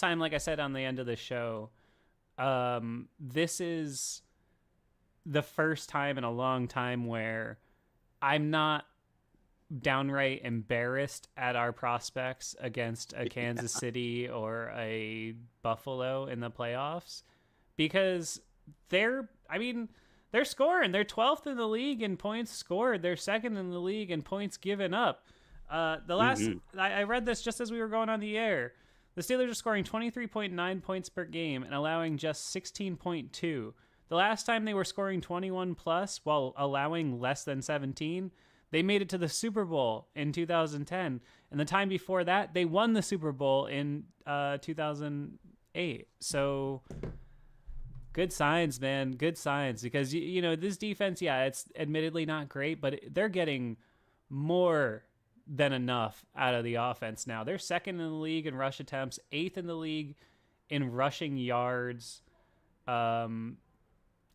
time, like I said on the end of the show, this is the first time in a long time where I'm not downright embarrassed at our prospects against a Kansas City or a Buffalo in the playoffs, because they're scoring. They're 12th in the league in points scored. They're second in the league in points given up. The last I read this just as we were going on the air. The Steelers are scoring 23.9 points per game and allowing just 16.2. The last time they were scoring 21 plus while allowing less than 17, they made it to the Super Bowl in 2010. And the time before that, they won the Super Bowl in 2008. So good signs, man. Good signs. Because, this defense, yeah, it's admittedly not great, but they're getting more than enough out of the offense now. They're second in the league in rush attempts, eighth in the league in rushing yards. And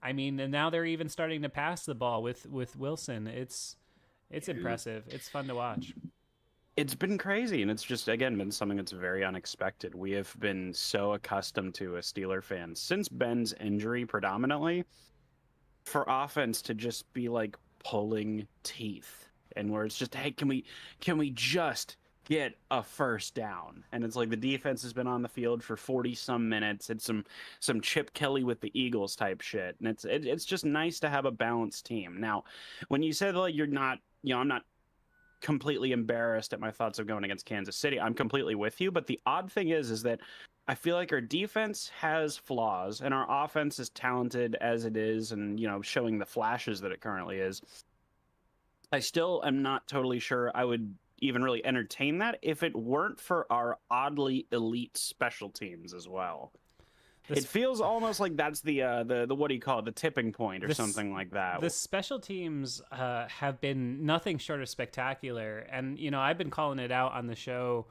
now they're even starting to pass the ball with Wilson. It's impressive. It's fun to watch. It's been crazy, and it's just, again, been something that's very unexpected. We have been so accustomed to, as Steeler fans, since Ben's injury predominantly, for offense to just be like pulling teeth. And where it's just, hey, can we just get a first down? And it's like the defense has been on the field for 40-some minutes. It's some Chip Kelly with the Eagles type shit. And it's just nice to have a balanced team. Now, when you said, like, you're not, I'm not completely embarrassed at my thoughts of going against Kansas City, I'm completely with you. But the odd thing is that I feel like our defense has flaws and our offense, is talented as it is and, showing the flashes that it currently is, I still am not totally sure I would even really entertain that if it weren't for our oddly elite special teams as well. It feels almost like that's the what do you call it, the tipping point or something like that. The special teams have been nothing short of spectacular, and I've been calling it out on the show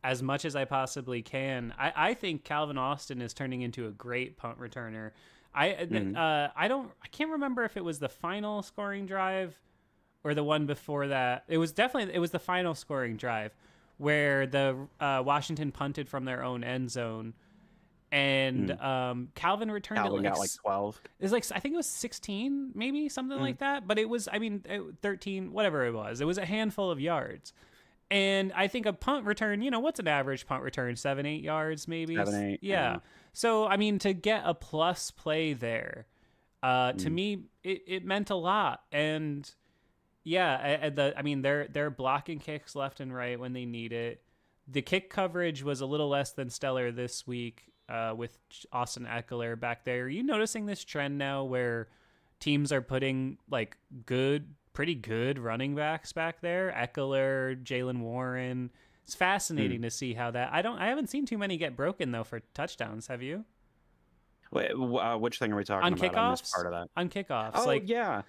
as much as I possibly can. I think Calvin Austin is turning into a great punt returner. I can't remember if it was the final scoring drive or the one before that. It was the final scoring drive where the Washington punted from their own end zone, and Calvin returned Calvin got like 12. It was I think it was 16, maybe something like that. But it was 13, whatever it was. It was a handful of yards. And I think a punt return, what's an average punt return? 7-8 yards, maybe. 7-8. Yeah. So to get a plus play there, to me, it meant a lot. And yeah, they're blocking kicks left and right when they need it. The kick coverage was a little less than stellar this week with Austin Eckler back there. Are you noticing this trend now where teams are putting like pretty good running backs back there? Eckler, Jalen Warren. It's fascinating to see how that. I haven't seen too many get broken though for touchdowns. Have you? Wait, which thing are we talking on about? Kickoffs? I missed part of that. On kickoffs. Oh, yeah.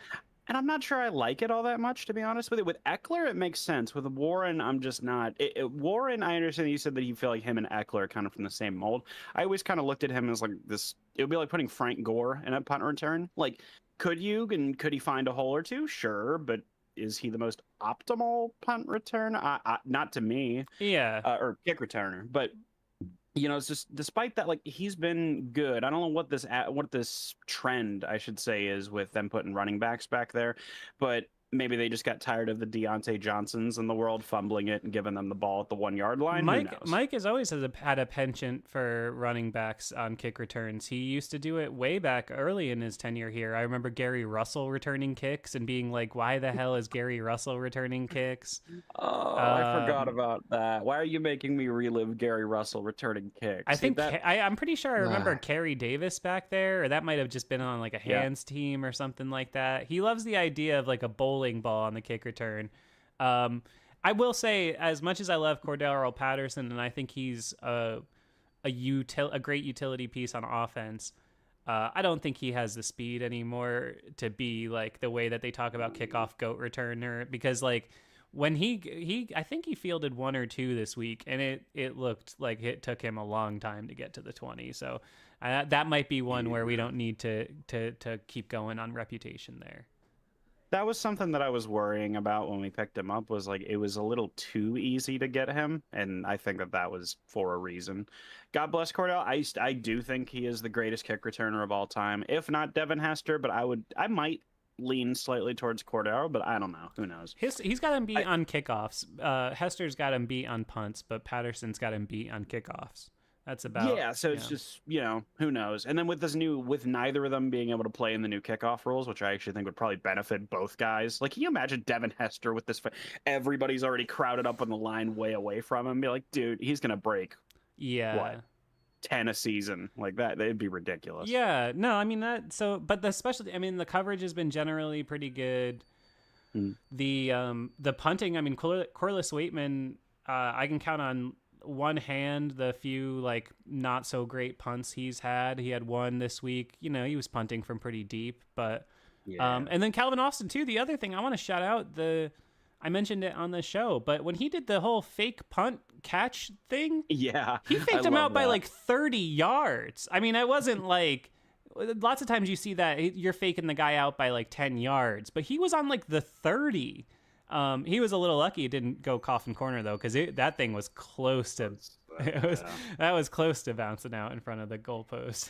And I'm not sure I like it all that much, to be honest with you. With Eckler, it makes sense. With Warren, I'm just not. Warren, I understand that you said that you feel like him and Eckler are kind of from the same mold. I always kind of looked at him as like this. It would be like putting Frank Gore in a punt return. Like, could he find a hole or two? Sure, but is he the most optimal punt return? Not to me. Yeah. Or kick returner, but. It's just, despite that, like, he's been good. I don't know what this trend, I should say, is with them putting running backs back there, but maybe they just got tired of the Deontay Johnsons in the world fumbling it and giving them the ball at the 1 yard line. Mike has always had a penchant for running backs on kick returns. He used to do it way back early in his tenure here. I remember Gary Russell returning kicks and being like, why the hell is Gary Russell returning kicks? Oh, I forgot about that. Why are you making me relive Gary Russell returning kicks? I'm pretty sure I remember Kerry Davis back there, or that might have just been on like a hands team or something like that. He loves the idea of like a bowling ball on the kick return. I will say, as much as I love Cordero Patterson, and I think he's a great utility piece on offense, I don't think he has the speed anymore to be like the way that they talk about kickoff GOAT returner, because like when I think he fielded one or two this week, and it looked like it took him a long time to get to the 20. So that might be one where we don't need to keep going on reputation there. That was something that I was worrying about when we picked him up, was like it was a little too easy to get him, and I think that was for a reason. God bless Cordell. I do think he is the greatest kick returner of all time, if not Devin Hester, but I might lean slightly towards Cordell, but I don't know. Who knows? He's got him beat on kickoffs. Hester's got him beat on punts, but Patterson's got him beat on kickoffs. That's about It's just, who knows. And then with neither of them being able to play in the new kickoff rules, which I actually think would probably benefit both guys. Like, can you imagine Devin Hester with this? Everybody's already crowded up on the line way away from him. Be like, dude, he's gonna break. Yeah. What? 10 a season like that? It'd be ridiculous. Yeah. No, I mean that. So, but the coverage has been generally pretty good. The punting. I mean, Corliss Waitman. I can count on one hand the few like not so great punts he's had. He had one this week. He was punting from pretty deep, but and then Calvin Austin too. The other thing I want to shout out, I mentioned it on the show, but when he did the whole fake punt catch thing, he faked him out by like 30 yards. I mean, it wasn't like lots of times you see that you're faking the guy out by like 10 yards, but he was on like the 30. He was a little lucky it didn't go coffin corner though, because that thing was close to that was close to bouncing out in front of the goalpost.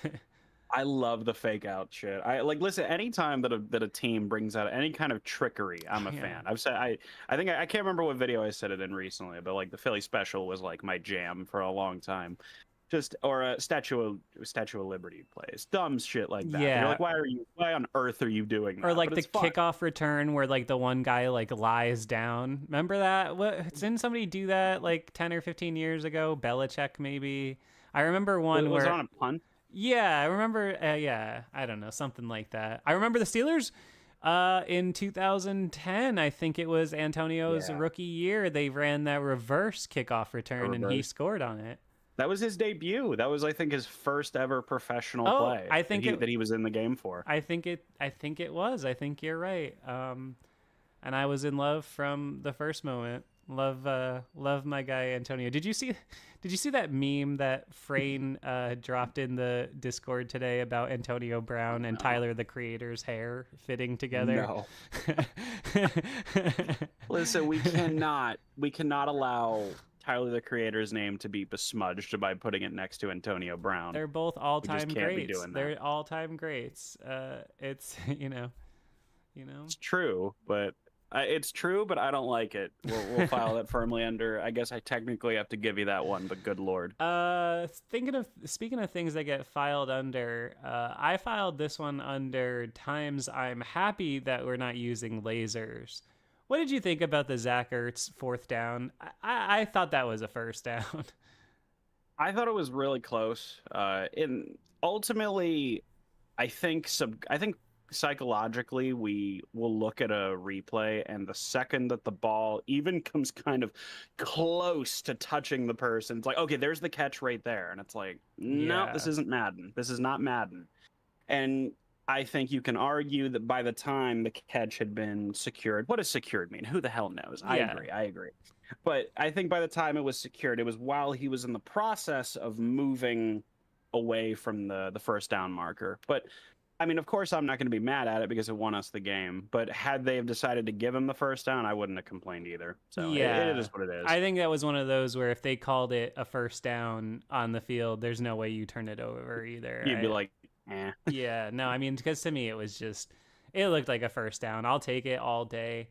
I love the fake out shit. Listen, anytime that a team brings out any kind of trickery, I'm a fan. I've said I think I can't remember what video I said it in recently, but like the Philly special was like my jam for a long time. Or a Statue of Liberty plays dumb shit like that. Yeah. You're like, why on earth are you doing that? Or like the kickoff return where like the one guy like lies down. Remember that? Didn't somebody do that like 10 or 15 years ago? Belichick maybe. I remember one was where on a punt. Yeah, I remember. I don't know, something like that. I remember the Steelers. In 2010, I think it was Antonio's rookie year. They ran that reverse kickoff return, and he scored on it. That was his debut. That was, I think, his first ever professional play. I think that he was in the game for. I think it was. I think you're right. And I was in love from the first moment. Love my guy Antonio. Did you see that meme that Frayne dropped in the Discord today about Antonio Brown and Tyler the Creator's hair fitting together? No. Listen, we cannot allow Tyler the Creator's name to be besmudged by putting it next to Antonio Brown. They're both all-time greats. They're all-time greats. It's It's true, but I don't like it. We'll file that firmly under. I guess I technically have to give you that one, but good lord. Speaking of things that get filed under, I filed this one under times I'm happy that we're not using lasers. What did you think about the Zach Ertz fourth down? I thought that was a first down. I thought it was really close. Ultimately, I think psychologically we will look at a replay, and the second that the ball even comes kind of close to touching the person, it's like, okay, there's the catch right there, and it's like, no, this isn't Madden. This is not Madden. And I think you can argue that by the time the catch had been secured, what does secured mean? Who the hell knows? I agree. But I think by the time it was secured, it was while he was in the process of moving away from the first down marker. But I mean, of course, I'm not going to be mad at it because it won us the game. But had they have decided to give him the first down, I wouldn't have complained either. So it is what it is. I think that was one of those where if they called it a first down on the field, there's no way you turn it over either. You'd be like, eh. Yeah, no, I mean, because to me, it looked like a first down. I'll take it all day.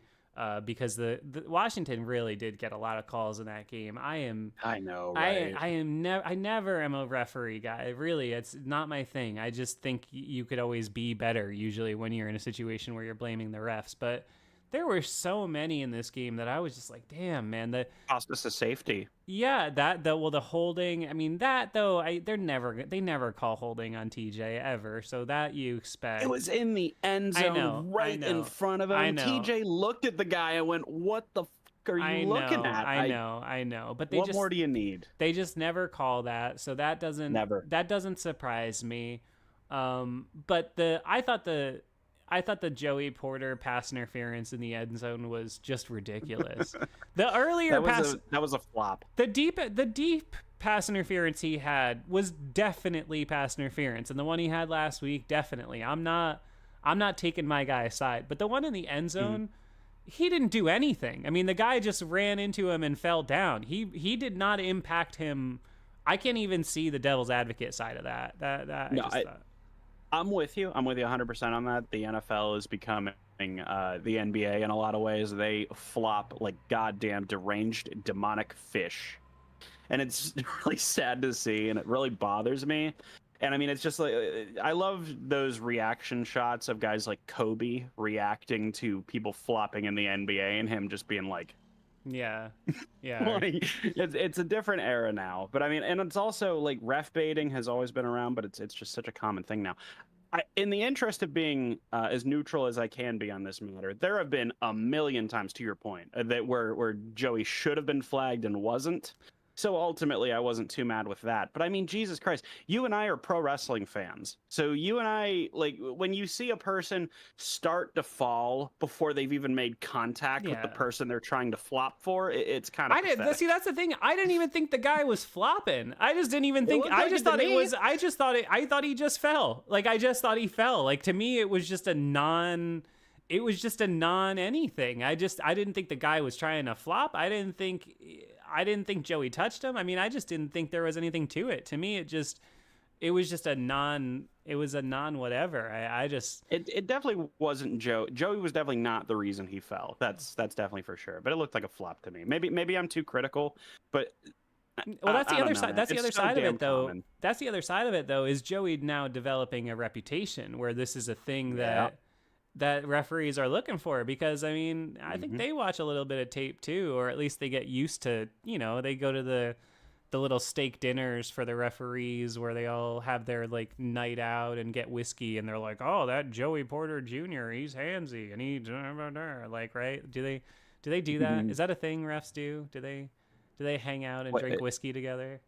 Because the Washington really did get a lot of calls in that game. I know, right? I never am a referee guy. Really, it's not my thing. I just think you could always be better usually when you're in a situation where you're blaming the refs. But there were so many in this game that I was just like, damn, man. Cost us a safety. Yeah, the holding. I mean, that though, they never call holding on TJ ever. So that you expect. It was in the end zone, right in front of him. I know. TJ looked at the guy and went, "What the fuck are you looking at?" I know. But what more do you need? They just never call that, so that doesn't surprise me. But I thought the Joey Porter pass interference in the end zone was just ridiculous. The earlier that was a flop. The deep pass interference he had was definitely pass interference, and the one he had last week, definitely. I'm not I'm not taking my guy aside. But the one in the end zone, he didn't do anything. I mean, the guy just ran into him and fell down. He did not impact him. I can't even see the devil's advocate side of that. No, I'm with you. I'm with you 100% on that. The NFL is becoming the NBA in a lot of ways. They flop like goddamn deranged demonic fish. And it's really sad to see, and it really bothers me. And I mean, it's just like, I love those reaction shots of guys like Kobe reacting to people flopping in the NBA and him just being like, yeah. Like, it's a different era now. But I mean, and it's also like ref baiting has always been around, but it's just such a common thing now. In the interest of being as neutral as I can be on this matter, there have been a million times, to your point, that where Joey should have been flagged and wasn't. So ultimately, I wasn't too mad with that. But I mean, Jesus Christ, you and I are pro wrestling fans. So you and I, like, when you see a person start to fall before they've even made contact with the person they're trying to flop for, it's kind of pathetic. See, that's the thing. I didn't even think the guy was flopping. I just didn't even think. I just thought it was. I thought he just fell. Like, I just thought he fell. Like, to me, it was just a non. It was just a non anything. I didn't think the guy was trying to flop. I didn't think Joey touched him. I mean, I just didn't think there was anything to it. To me, it was just a non whatever. It definitely wasn't Joe. Joey was definitely not the reason he fell. That's definitely for sure. But it looked like a flop to me. Maybe I'm too critical, but well, that's the other side. That's the other side of it, though. That's the other side of it, though. Is Joey now developing a reputation where this is a thing that referees are looking for? Because I mean, I think they watch a little bit of tape too, or at least they get used to, they go to the little steak dinners for the referees where they all have their like night out and get whiskey, and they're like, oh, that Joey Porter Jr., he's handsy and he like, right? Do they do that? Is that a thing refs do? Do they hang out and drink whiskey together?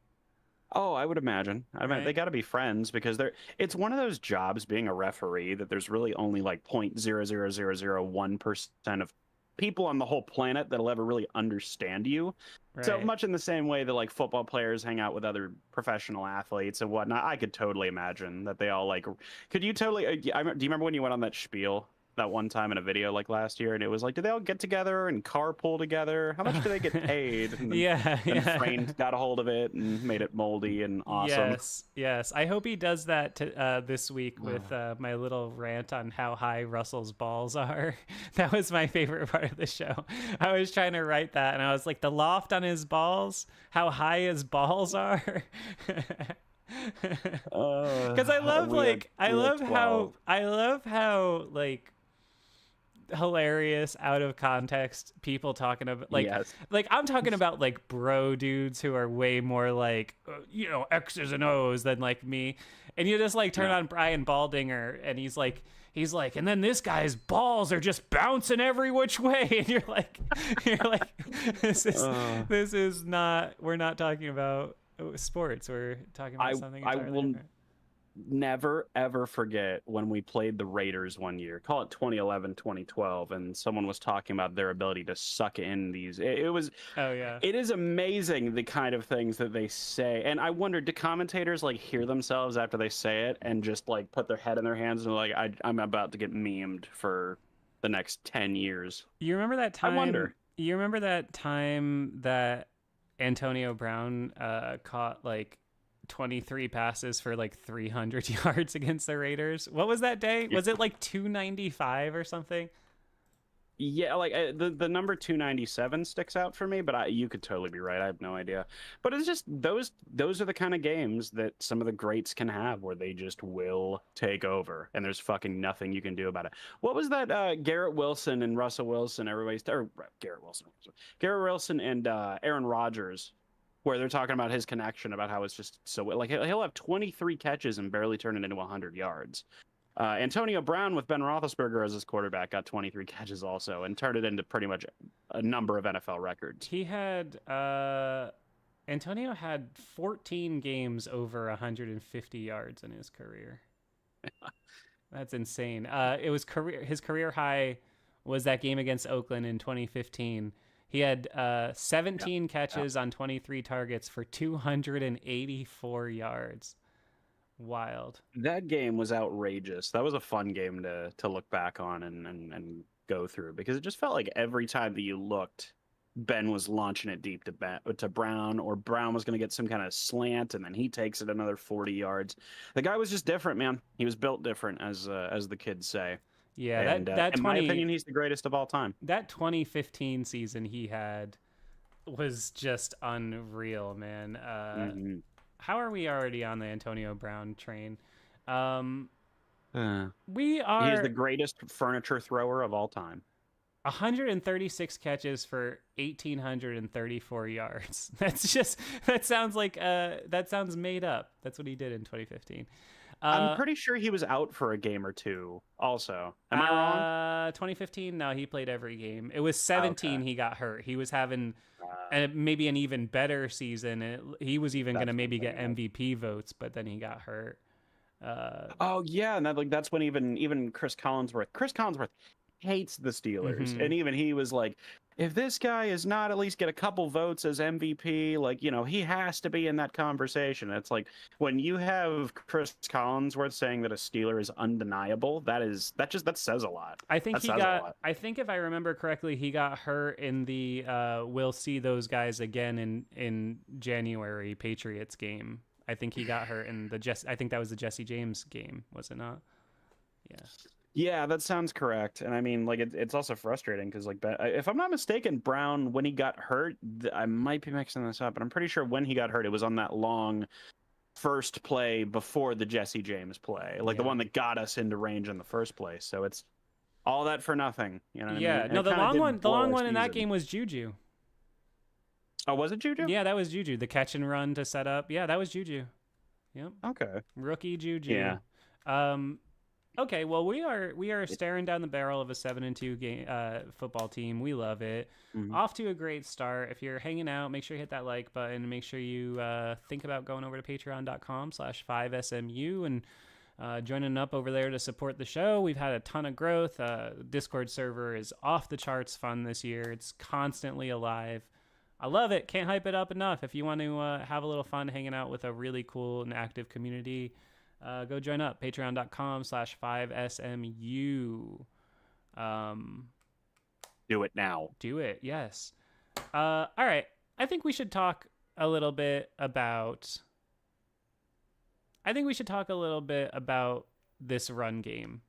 Oh, I would imagine. Right. They got to be friends because it's one of those jobs, being a referee, that there's really only like 0.00001% of people on the whole planet that'll ever really understand you. Right. So much in the same way that like football players hang out with other professional athletes and whatnot, I could totally imagine that they all like. Could you totally? Do you remember when you went on that spiel that one time in a video like last year, and it was like, do they all get together and carpool together? How much do they get paid? And then Frain got a hold of it and made it moldy and awesome. Yes. I hope he does that this week with my little rant on how high Russell's balls are. That was my favorite part of the show. I was trying to write that, and I was like, the loft on his balls, how high his balls are. Because I love how like hilarious out of context people talking about like I'm talking about like bro dudes who are way more like X's and O's than like me, and you just like turn on Brian Baldinger and he's like and then this guy's balls are just bouncing every which way, and you're like this is not, we're not talking about sports, we're talking about something entirely different. Never ever forget when we played the Raiders one year, call it 2011, 2012, and someone was talking about their ability to suck in these. It is amazing the kind of things that they say, and I wonder, do commentators like hear themselves after they say it and just like put their head in their hands and like, I'm about to get memed for the next 10 years? You remember that time? I wonder. You remember that time that Antonio Brown caught like 23 passes for like 300 yards against the Raiders? What was that day? Was it like 295 or something? Yeah, like the number 297 sticks out for me, but you could totally be right. I have no idea. But it's just those are the kind of games that some of the greats can have, where they just will take over, and there's fucking nothing you can do about it. What was that? Garrett Wilson and Russell Wilson, Garrett Wilson and Aaron Rodgers, where they're talking about his connection, about how it's just so like he'll have 23 catches and barely turn it into 100 yards. Antonio Brown with Ben Roethlisberger as his quarterback got 23 catches also and turned it into pretty much a number of NFL records. He had Antonio had 14 games over 150 yards in his career. That's insane. It was his career high was that game against Oakland in 2015. He had 17 catches on 23 targets for 284 yards. Wild. That game was outrageous. That was a fun game to look back on and go through because it just felt like every time that you looked, Ben was launching it deep to Brown, or Brown was going to get some kind of slant, and then he takes it another 40 yards. The guy was just different, man. He was built different, as the kids say. Yeah, And that in my 20 opinion, he's the greatest of all time. that 2015 season he had was just unreal, man. Mm-hmm. How are we already on the Antonio Brown train? We He is are the greatest furniture thrower of all time. 136 catches for 1,834 yards. That sounds made up. That's what he did in 2015. I'm pretty sure he was out for a game or two also. Am I wrong? 2015, no, he played every game. It was 17 Okay. he got hurt. He was having maybe an even better season. He was even going to That's maybe what I'm get thinking MVP votes, but then he got hurt. Oh yeah, and that's when even Chris Collinsworth hates the Steelers, Mhm. and even he was like, if this guy is not at least get a couple votes as MVP, like he has to be in that conversation. It's like when you have Chris Collinsworth saying that a Steeler is undeniable, that says a lot. I think That says a lot. I think if I remember correctly, he got hurt in the we'll see those guys again in January Patriots game. I think he got hurt in I think that was the Jesse James game, was it not? Yeah. Yeah, that sounds correct. And I mean, like, it's also frustrating because, like, if I'm not mistaken, Brown, when he got hurt, I might be mixing this up, but I'm pretty sure when he got hurt, it was on that long first play before the Jesse James play, like the one that got us into range in the first place. So it's all that for nothing. You know what I mean? No, It the kinda long did one, blow our in that season. game was Juju. Oh, was it Juju? Yeah, that was Juju. The catch and run to set up. Yeah, that was Juju. Yep. Okay. Rookie Juju. Yeah. Okay, well we are staring down the barrel of a 7-2 game football team. We love it. Mhm. Off to a great start. If you're hanging out, make sure you hit that like button. Make sure you think about going over to patreon.com/5SMU and joining up over there to support the show. We've had a ton of growth. Discord server is off the charts fun this year. It's constantly alive. I love it. Can't hype it up enough. If you want to have a little fun hanging out with a really cool and active community, go join up. Patreon.com/5SMU. Do it now. Do it. Yes. All right. I think we should talk a little bit about this run game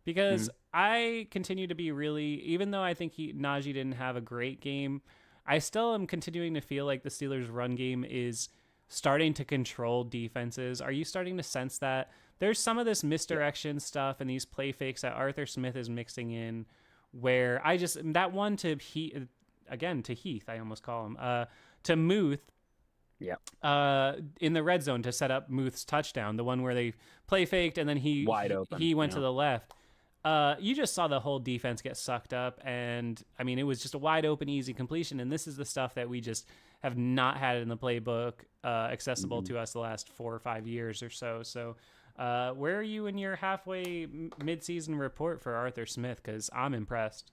because I continue to be really, even though I think Najee didn't have a great game, I still am continuing to feel like the Steelers' run game is starting to control defenses. Are you starting to sense that? There's some of this misdirection stuff and these play fakes that Arthur Smith is mixing in where that one to Heath, I almost call him, to Muth, in the red zone to set up Muth's touchdown, the one where they play faked and then he Wide open. He went to the left. You just saw the whole defense get sucked up, and I mean, it was just a wide open, easy completion. And this is the stuff that we just have not had in the playbook accessible to us the last 4 or 5 years or so. So, where are you in your halfway midseason report for Arthur Smith? Because I'm impressed.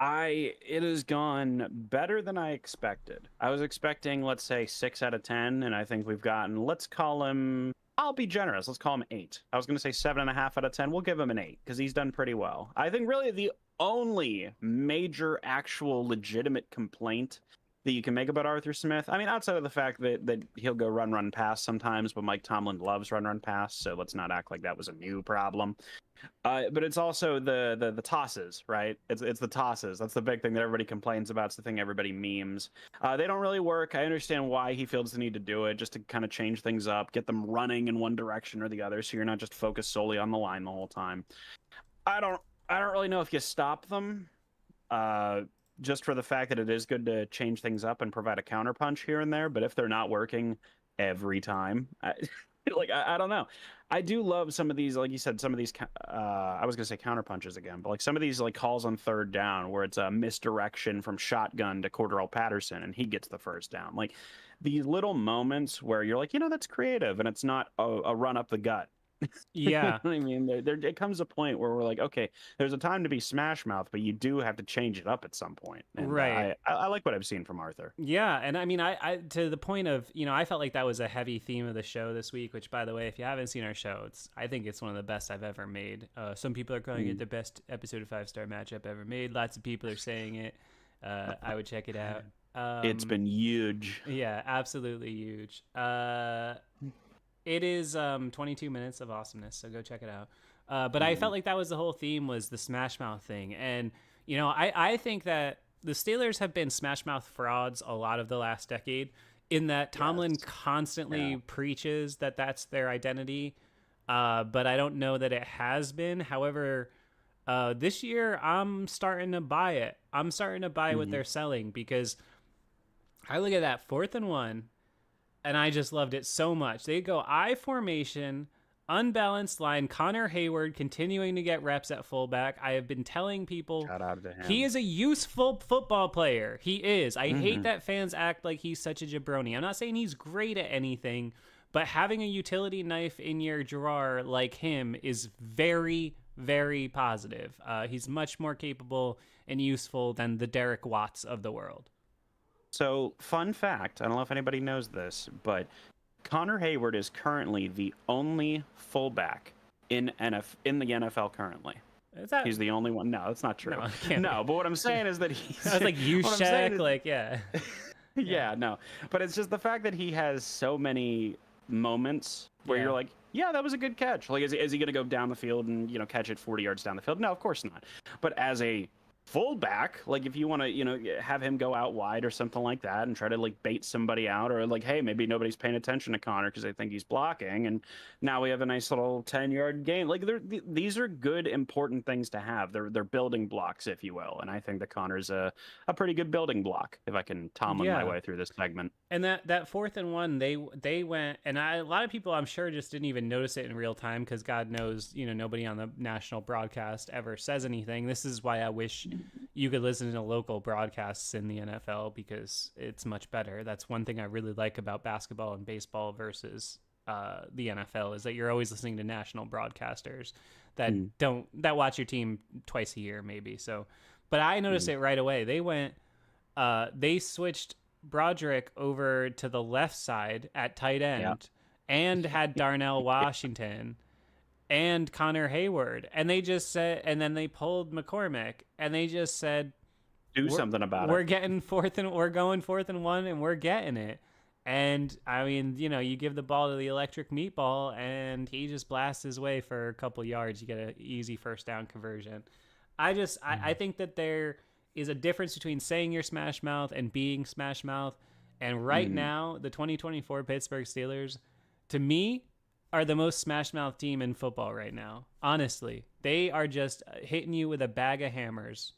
It has gone better than I expected. I was expecting, let's say, 6 out of 10, and I think we've gotten, let's call him, I'll be generous, let's call him 8. I was going to say 7.5 out of 10. We'll give him an 8 because he's done pretty well. I think really the only major, actual, legitimate complaint that you can make about Arthur Smith, I mean, outside of the fact that he'll go run, pass sometimes, but Mike Tomlin loves run, pass, so let's not act like that was a new problem. But it's also the tosses, right? It's the tosses. That's the big thing that everybody complains about. It's the thing everybody memes. They don't really work. I understand why he feels the need to do it, just to kind of change things up, get them running in one direction or the other, so you're not just focused solely on the line the whole time. I don't really know if you stop them. Just for the fact that it is good to change things up and provide a counterpunch here and there. But if they're not working every time, I don't know. I do love some of these, like you said, some of these, I was going to say counterpunches again, but like some of these like calls on third down where it's a misdirection from shotgun to Cordell Patterson and he gets the first down. Like these little moments where you're like, that's creative and it's not a run up the gut. Yeah. I mean, it comes a point where we're like, okay, there's a time to be Smash Mouth, but you do have to change it up at some point. And Right. I like what I've seen from Arthur. Yeah, and I mean, I to the point of, I felt like that was a heavy theme of the show this week. Which, by the way, if you haven't seen our show, I think it's one of the best I've ever made. Some people are calling it the best episode of 5-star matchup ever made. Lots of people are saying it. I would check it out. It's been huge. Yeah, absolutely huge. It is 22 minutes of awesomeness, so go check it out. But I felt like that was the whole theme, was the Smash Mouth thing. And, I think that the Steelers have been Smash Mouth frauds a lot of the last decade, in that Tomlin constantly preaches that that's their identity. But I don't know that it has been. However, this year I'm starting to buy it. I'm starting to buy what they're selling, because I look at that 4th and 1, and I just loved it so much. They go I formation, unbalanced line, Connor Hayward continuing to get reps at fullback. I have been telling people Shout out to him. he is a useful football player. He is. I hate that fans act like he's such a jabroni. I'm not saying he's great at anything, but having a utility knife in your drawer like him is very, very positive. He's much more capable and useful than the Derek Watts of the world. So, fun fact, I don't know if anybody knows this, but Connor Hayward is currently the only fullback in the NFL currently. Is that... He's the only one. No, that's not true. No, but what I'm saying is that he's... I was like, you check, like, yeah. Yeah, no. But it's just the fact that he has so many moments where you're like, yeah, that was a good catch. Like, is he going to go down the field and, catch it 40 yards down the field? No, of course not. But as a fullback, like, if you want to have him go out wide or something like that and try to like bait somebody out, or like, hey, maybe nobody's paying attention to Connor because they think he's blocking, and now we have a nice little 10-yard gain. Like, these are good, important things to have. They're building blocks, if you will, and I think that Connor's a pretty good building block, if I can Tomlin my way through this segment. And that 4th and 1, they went, and a lot of people I'm sure just didn't even notice it in real time, because God knows, nobody on the national broadcast ever says anything. This is why I wish you could listen to local broadcasts in the NFL, because it's much better. That's one thing I really like about basketball and baseball versus the NFL, is that you're always listening to national broadcasters that that watch your team twice a year maybe. So, but I noticed it right away. They switched Broderick over to the left side at tight end and had Darnell Washington and Connor Hayward, and they just said, and then they pulled McCormick, and they just said, do something about it. We're going 4th and 1, and we're getting it. And I mean, you give the ball to the electric meatball, and he just blasts his way for a couple yards. You get an easy first down conversion. I think that there is a difference between saying you're Smash Mouth and being Smash Mouth. And right now, the 2024 Pittsburgh Steelers, to me, are the most Smash Mouth team in football right now. Honestly, they are just hitting you with a bag of hammers.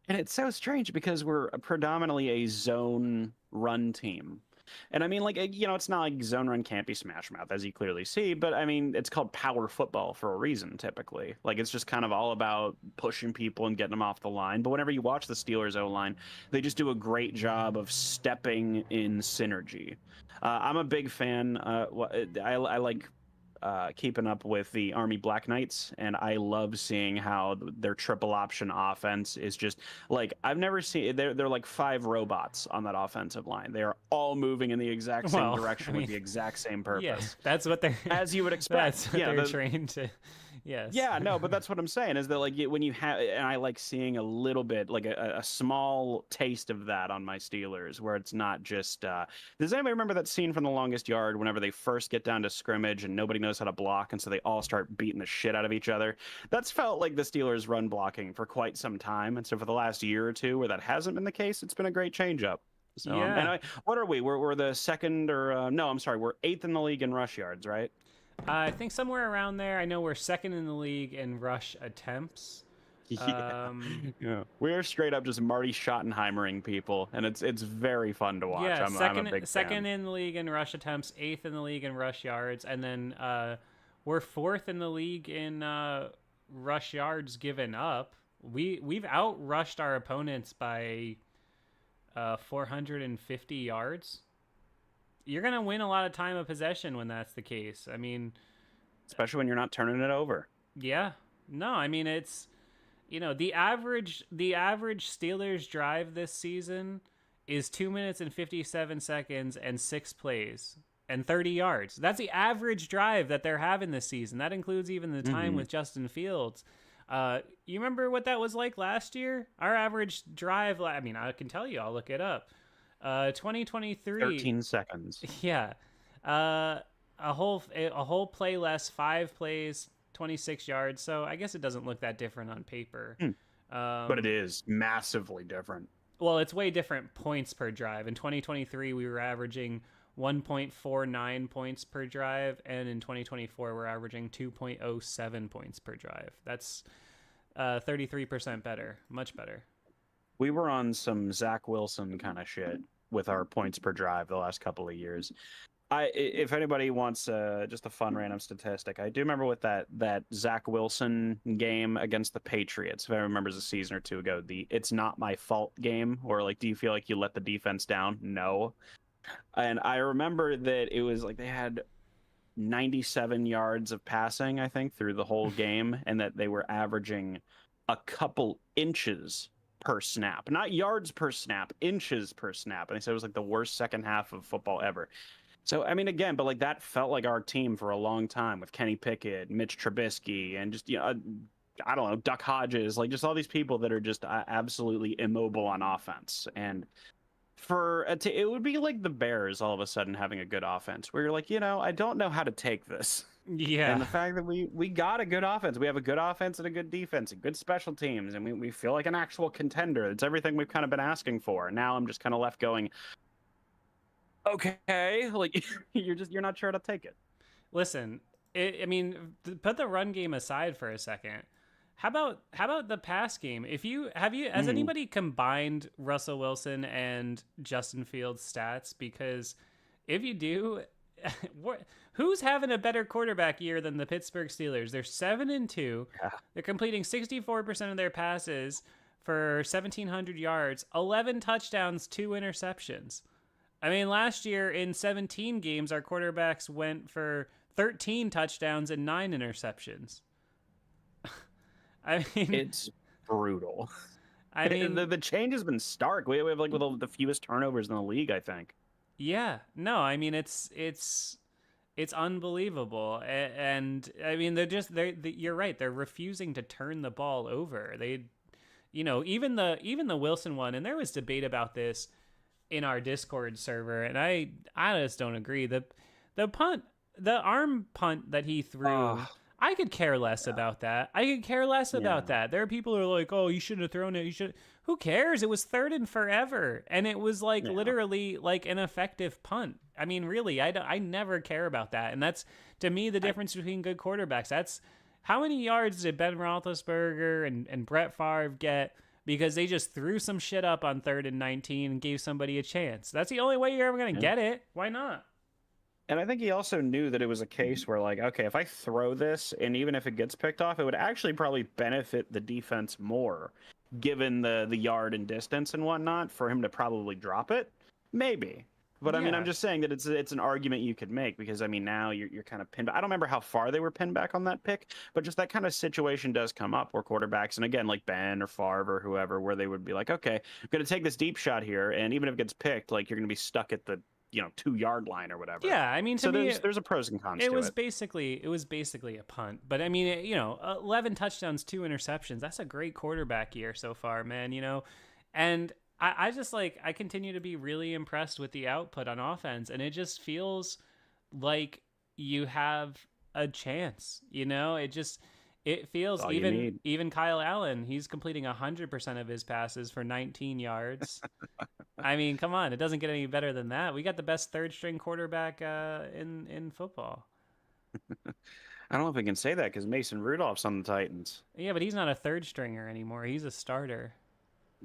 And it's so strange because we're predominantly a zone run team. And I mean, like, it's not like zone run can't be Smash Mouth, as you clearly see, but I mean, it's called power football for a reason, typically. Like, it's just kind of all about pushing people and getting them off the line. But whenever you watch the Steelers O-line, they just do a great job of stepping in synergy. I'm a big fan. I like keeping up with the Army Black Knights, and I love seeing how their triple option offense is just like, I've never seen. They're like 5 robots on that offensive line. They are all moving in the exact same direction with the exact same purpose. Yeah, that's what they're, as you would expect. That's what they're trained to. Yes. Yeah, no, but that's what I'm saying, is that like when you have, and I like seeing a little bit, like a small taste of that on my Steelers, where it's not just, does anybody remember that scene from The Longest Yard whenever they first get down to scrimmage and nobody knows how to block, and so they all start beating the shit out of each other? That's felt like the Steelers run blocking for quite some time, and so for the last year or two where that hasn't been the case, it's been a great change up. So, and what are we? We're the second, or no, I'm sorry, we're 8th in the league in rush yards, right? I think somewhere around there. I know we're 2nd in the league in rush attempts. Yeah. We're straight up just Marty Schottenheimering people, and it's very fun to watch. Yeah, I'm a big second fan. in the league in rush attempts, 8th in the league in rush yards, and then we're 4th in the league in rush yards given up. We've outrushed our opponents by 450 yards. You're going to win a lot of time of possession when that's the case. I mean, especially when you're not turning it over. Yeah. No, I mean it's the average Steelers drive this season is 2 minutes and 57 seconds and 6 plays and 30 yards. That's the average drive that they're having this season. That includes even the time with Justin Fields. You remember what that was like last year? Our average drive, I mean, I can tell you, I'll look it up. 2023. 13 seconds. Yeah. A whole play less, 5 plays, 26 yards. So I guess it doesn't look that different on paper. But it is massively different. Well, it's way different points per drive. In 2023, we were averaging 1.49 points per drive, and in 2024, we're averaging 2.07 points per drive. That's 33% better, much better. We were on some Zach Wilson kind of shit with our points per drive the last couple of years. If anybody wants just a fun random statistic, I do remember with that Zach Wilson game against the Patriots. If anyone remembers a season or two ago, the "it's not my fault" game, or like, do you feel like you let the defense down? No. And I remember that it was like they had 97 yards of passing, I think, through the whole game, and that they were averaging a couple inches per snap, not yards per snap, inches per snap. And they said it was like the worst second half of football ever. So, I mean, again, but like that felt like our team for a long time with Kenny Pickett, Mitch Trubisky, and just, I don't know, Duck Hodges, like just all these people that are just absolutely immobile on offense. And it would be like the Bears all of a sudden having a good offense where you're like, I don't know how to take this. Yeah. And the fact that we got a good offense, we have a good offense and a good defense and good special teams, and we feel like an actual contender. It's everything we've kind of been asking for. And now I'm just kind of left going, okay, like you're not sure how to take it. Listen, I mean, put the run game aside for a second. How about the pass game? Has anybody combined Russell Wilson and Justin Fields stats? Because if you do, who's having a better quarterback year than the Pittsburgh Steelers? They're 7-2. Yeah. They're completing 64% of their passes for 1,700 yards, 11 touchdowns, 2 interceptions. I mean, last year in 17 games, our quarterbacks went for 13 touchdowns and 9 interceptions. I mean, it's brutal. I mean, the change has been stark. We have like the fewest turnovers in the league, I think. Yeah, no, I mean it's unbelievable, and I mean you're right. They're refusing to turn the ball over. They, even the Wilson one, and there was debate about this in our Discord server, and I just don't agree. The arm punt that he threw, I could care less about that. I could care less about that. There are people who are like, oh, you shouldn't have thrown it. You should. Who cares? It was 3rd and forever, and it was like literally like an effective punt. I mean, really, I never care about that, and that's to me the difference between good quarterbacks. That's how many yards did Ben Roethlisberger and Brett Favre get because they just threw some shit up on 3rd and 19 and gave somebody a chance. That's the only way you're ever gonna get it. Why not? And I think he also knew that it was a case where, like, okay, if I throw this and even if it gets picked off, it would actually probably benefit the defense more, given the yard and distance and whatnot, for him to probably drop it. Maybe. But, I mean, I'm just saying that it's an argument you could make because, I mean, now you're kind of pinned back. I don't remember how far they were pinned back on that pick, but just that kind of situation does come up where quarterbacks, and again, like Ben or Favre or whoever, where they would be like, okay, I'm going to take this deep shot here, and even if it gets picked, like, you're going to be stuck at the 2-yard line or whatever. Yeah, I mean, to me, there's a pros and cons. It was basically a punt, but I mean, 11 touchdowns, 2 interceptions. That's a great quarterback year so far, man. And I just I continue to be really impressed with the output on offense, and it just feels like you have a chance. It feels even Kyle Allen, he's completing 100% of his passes for 19 yards. I mean, come on, it doesn't get any better than that. We got the best 3rd-string quarterback in football. I don't know if we can say that because Mason Rudolph's on the Titans. Yeah, but he's not a 3rd-stringer anymore. He's a starter.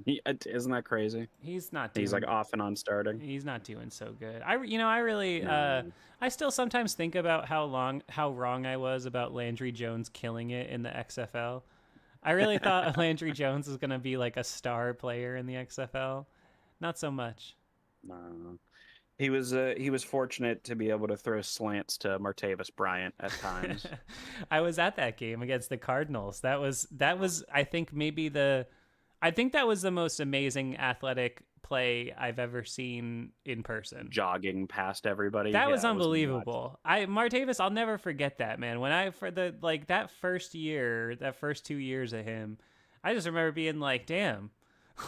Isn't that crazy? He's not. He's like off and on starting. He's not doing so good. I still sometimes think about how wrong I was about Landry Jones killing it in the XFL. I really thought Landry Jones was gonna be like a star player in the XFL. Not so much. No. He was fortunate to be able to throw slants to Martavis Bryant at times. I was at that game against the Cardinals. That was I think that was the most amazing athletic play I've ever seen in person. Jogging past everybody. That Yeah, was it was nuts. unbelievable. Martavis, I'll never forget that, man. When I for the like that first year, that first 2 years of him, I just remember being like, damn.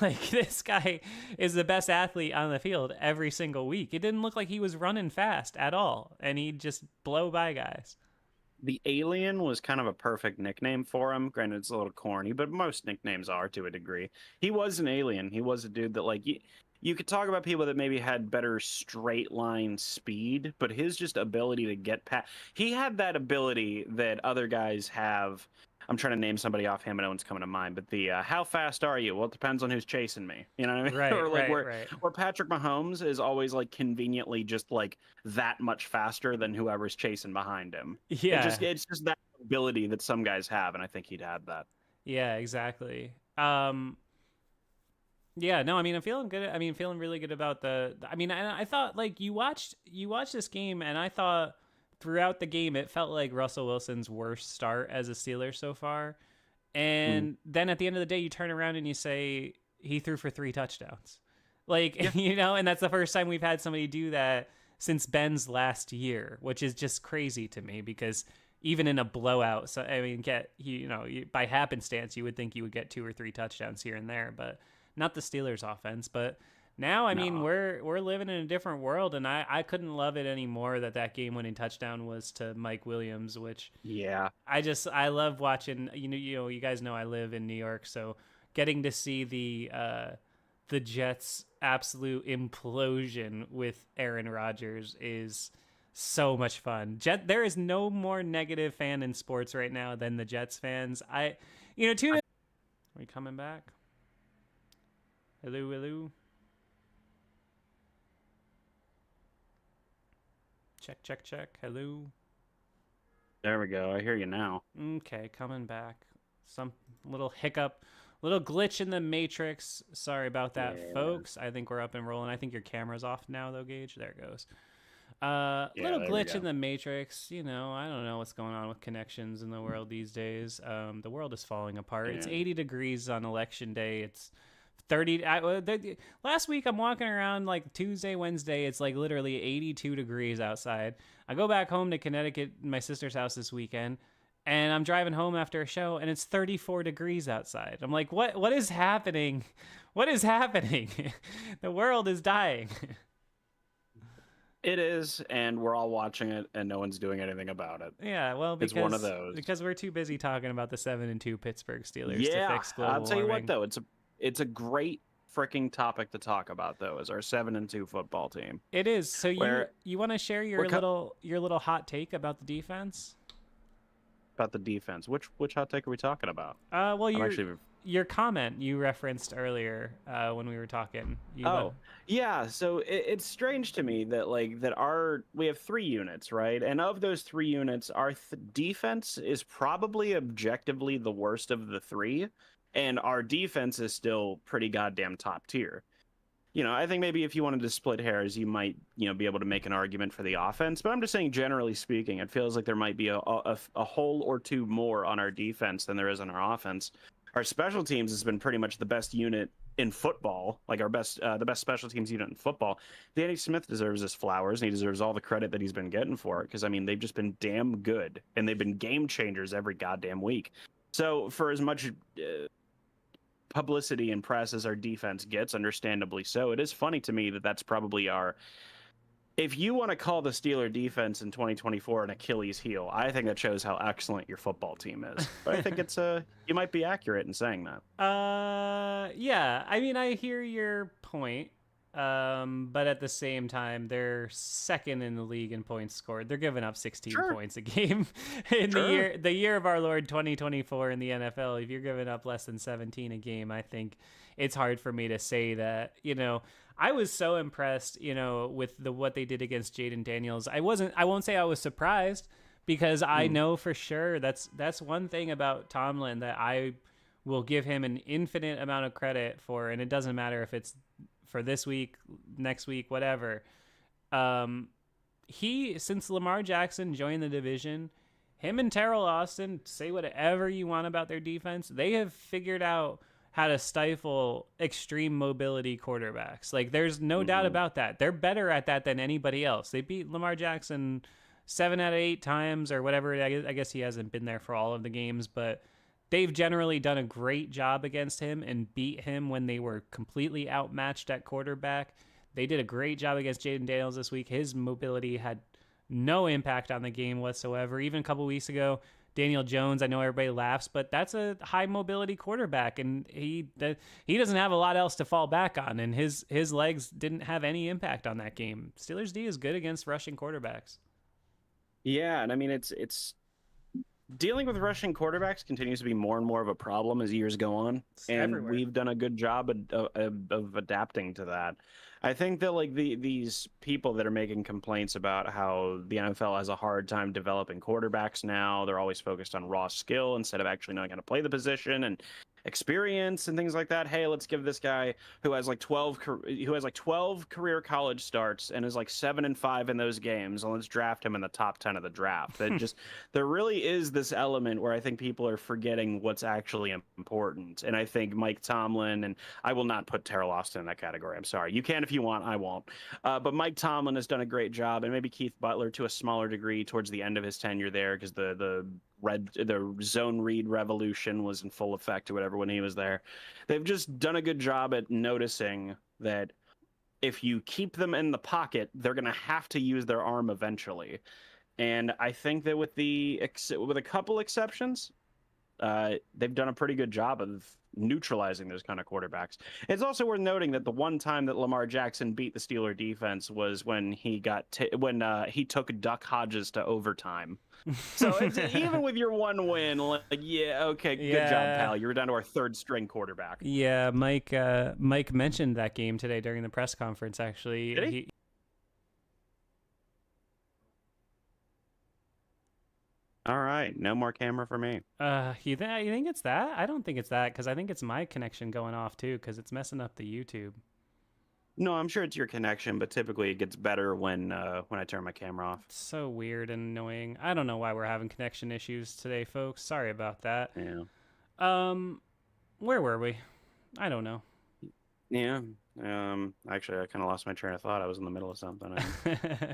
Like, this guy is the best athlete on the field every single week. It didn't look like he was running fast at all, and he'd just blow by guys. The Alien was kind of a perfect nickname for him. Granted, it's a little corny, but most nicknames are to a degree. He was an alien. He was a dude that, like, you could talk about people that maybe had better straight line speed, but his just ability to get past. He had that ability that other guys have. I'm trying to name somebody offhand, but no one's coming to mind. But the how fast are you? Well, it depends on who's chasing me. You know what I mean? Right, Or like right. where Patrick Mahomes is always like conveniently just like that much faster than whoever's chasing behind him. Yeah. It's just that ability that some guys have, and I think he'd had that. Yeah, exactly. Yeah, no, I mean, I'm feeling good. I mean, feeling really good about I mean, I thought like you watched this game, and I thought throughout the game it felt like Russell Wilson's worst start as a Steeler so far. And then at the end of the day, you turn around and you say he threw for 3 touchdowns. Like, Yeah. you know, and that's the first time we've had somebody do that since Ben's last year, which is just crazy to me because even in a blowout, so I mean, by happenstance, you would think you would get 2 or 3 touchdowns here and there, but not the Steelers offense. But now, I mean, No. we're living in a different world, and I couldn't love it anymore that game-winning touchdown was to Mike Williams, which Yeah. I love watching. You guys know I live in New York, so getting to see the Jets' absolute implosion with Aaron Rodgers is so much fun. There is no more negative fan in sports right now than the Jets fans. Tune in. Are we coming back? Hello, hello. Check. Hello. There we go. I hear you now. Okay, coming back. Some little hiccup, little glitch in the matrix. Sorry about that, Yeah. folks. I think we're up and rolling. I think your camera's off now, though, Gage. There it goes. Little there we glitch go. in the matrix. I don't know what's going on with connections in the world these days. The world is falling apart. It's Yeah. 80 degrees on election day. It's 30. Last week, I'm walking around like Tuesday, Wednesday. It's like literally 82 degrees outside. I go back home to Connecticut, my sister's house this weekend, and I'm driving home after a show, and it's 34 degrees outside. I'm like, what is happening? What is happening? The world is dying. It is, and we're all watching it, and no one's doing anything about it. Yeah, well, It's one of those. because we're too busy talking about the 7-2 Pittsburgh Steelers to Yeah, fix global I'll tell you warming. what though, it's a great freaking topic to talk about though, is our 7-2 football team. It is. So Where- you want to share your little hot take about the defense? About the defense. Which hot take are we talking about? Well, I'm actually your comment you referenced earlier when we were talking. Yeah, so it's strange to me that we have 3 units, right? And of those 3 units, our defense is probably objectively the worst of the 3, and our defense is still pretty goddamn top tier. I think maybe if you wanted to split hairs, you might, be able to make an argument for the offense. But I'm just saying, generally speaking, it feels like there might be a hole or 2 more on our defense than there is on our offense. Our special teams has been pretty much the best unit in football, like the best special teams unit in football. Danny Smith deserves his flowers, and he deserves all the credit that he's been getting for it, because, I mean, they've just been damn good, and they've been game changers every goddamn week. So for as much publicity and press as our defense gets, understandably so, it is funny to me that that's probably if you want to call the Steeler defense in 2024 an Achilles heel, I think that shows how excellent your football team is. But I think you might be accurate in saying that. Yeah. I mean, I hear your point. But at the same time, they're second in the league in points scored. They're giving up 16 points a game in the year of our Lord 2024 in the NFL. If you're giving up less than 17 a game, I think it's hard for me to say that. I was so impressed, with what they did against Jaden Daniels. I won't say I was surprised, because I know for sure that's one thing about Tomlin that I will give him an infinite amount of credit for, and it doesn't matter if it's for this week, next week, whatever. Since Lamar Jackson joined the division, him and Terrell Austin, say whatever you want about their defense, they have figured out how to stifle extreme mobility quarterbacks. Like, there's no doubt about that. They're better at that than anybody else. They beat Lamar Jackson 7 out of 8 times or whatever. I guess he hasn't been there for all of the games, but they've generally done a great job against him and beat him when they were completely outmatched at quarterback. They did a great job against Jaden Daniels this week. His mobility had no impact on the game whatsoever. Even a couple weeks ago, Daniel Jones, I know everybody laughs, but that's a high mobility quarterback, and he doesn't have a lot else to fall back on, and his legs didn't have any impact on that game. Steelers D is good against rushing quarterbacks. Yeah, and I mean it's dealing with rushing quarterbacks continues to be more and more of a problem as years go on, and everywhere. We've done a good job of adapting to that. I think that like these people that are making complaints about how the NFL has a hard time developing quarterbacks now, they're always focused on raw skill instead of actually knowing how to play the position and experience and things like that. Hey, let's give this guy who has like 12 career college starts and is like 7-5 in those games, and let's draft him in the top 10 of the draft. That just there really is this element where I think people are forgetting what's actually important. And I think Mike Tomlin, and I will not put Terrell Austin in that category. I'm sorry. You can if you want, I won't. But Mike Tomlin has done a great job, and maybe Keith Butler to a smaller degree towards the end of his tenure there, because the zone read revolution was in full effect or whatever when he was there. They've just done a good job at noticing that if you keep them in the pocket, they're going to have to use their arm eventually. And I think that with a couple exceptions, they've done a pretty good job of neutralizing those kind of quarterbacks. It's also worth noting that the one time that Lamar Jackson beat the Steeler defense was when he he took Duck Hodges to overtime. So it's, even with your one win, like, yeah, okay, good job, pal. You were down to our third string quarterback. Yeah, Mike mentioned that game today during the press conference. Actually, did he? All right, no more camera for me. You think it's that? I don't think it's that, because I think it's my connection going off too, because it's messing up the YouTube. No, I'm sure it's your connection, but typically it gets better when I turn my camera off. It's so weird and annoying. I don't know why we're having connection issues today, folks. Sorry about that. Yeah. Where were we? I don't know. Yeah. Actually, I kind of lost my train of thought. I was in the middle of something.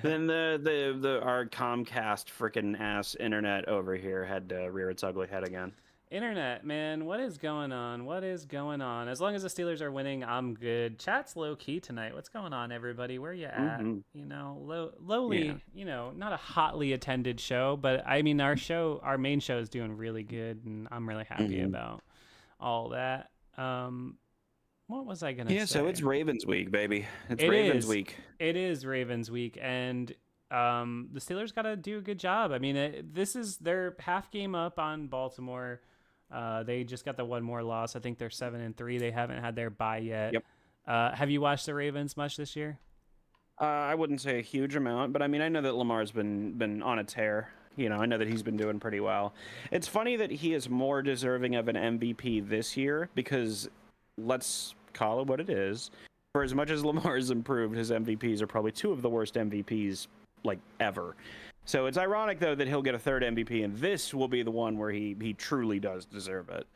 Then our Comcast freaking ass internet over here had to rear its ugly head again. Internet, man, what is going on? What is going on? As long as the Steelers are winning, I'm good. Chat's low key tonight. What's going on, everybody? Where you at? Mm-hmm. You know, lowly, yeah. Not a hotly attended show, but I mean, our main show is doing really good, and I'm really happy about all that. What was I going to say? Yeah, so it's Ravens week, baby. It's Ravens week. It is Ravens week, and the Steelers got to do a good job. I mean, this is their half game up on Baltimore. They just got the one more loss. I think they're 7-3. They haven't had their bye yet. Yep. Have you watched the Ravens much this year? I wouldn't say a huge amount, but I mean, I know that Lamar's been on a tear. You know, I know that he's been doing pretty well. It's funny that he is more deserving of an MVP this year because, let's call it what it is, for as much as Lamar has improved, his MVPs are probably two of the worst MVPs like ever. So it's ironic, though, that he'll get a third MVP, and this will be the one where he truly does deserve it.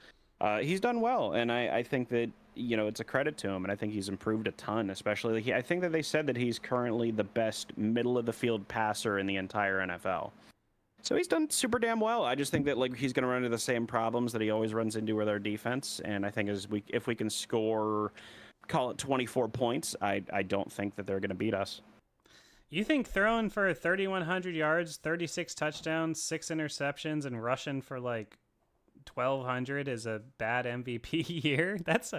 He's done well, and I think that, it's a credit to him, and I think he's improved a ton, especially. I think that they said that he's currently the best middle-of-the-field passer in the entire NFL. So he's done super damn well. I just think that he's going to run into the same problems that he always runs into with our defense, and I think if we can score, call it 24 points, I don't think that they're going to beat us. You think throwing for 3,100 yards, 36 touchdowns, 6 interceptions, and rushing for 1,200 is a bad MVP year? That's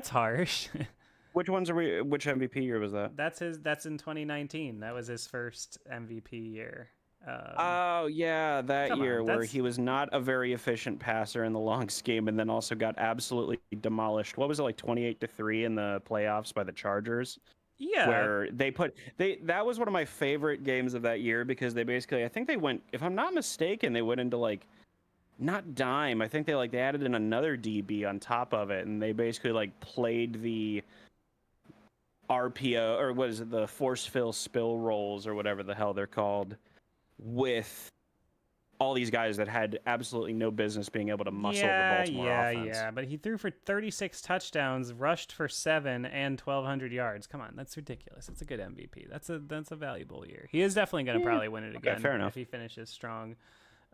harsh. Which MVP year was that? That's in 2019. That was his first MVP year. Oh yeah, that year where he was not a very efficient passer in the long scheme, and then also got absolutely demolished. What was it, 28-3 in the playoffs by the Chargers? Yeah, where that was one of my favorite games of that year because they basically, I think they went, if I'm not mistaken, they went into not dime. I think they added in another DB on top of it, and they basically played the RPO, or what is it, the force fill spill rolls or whatever the hell they're called, with all these guys that had absolutely no business being able to muscle the Baltimore offense. Yeah, but he threw for 36 touchdowns, rushed for 7 and 1,200 yards. Come on, that's ridiculous. It's a good MVP. That's a valuable year. He is definitely going to probably win it again if he finishes strong.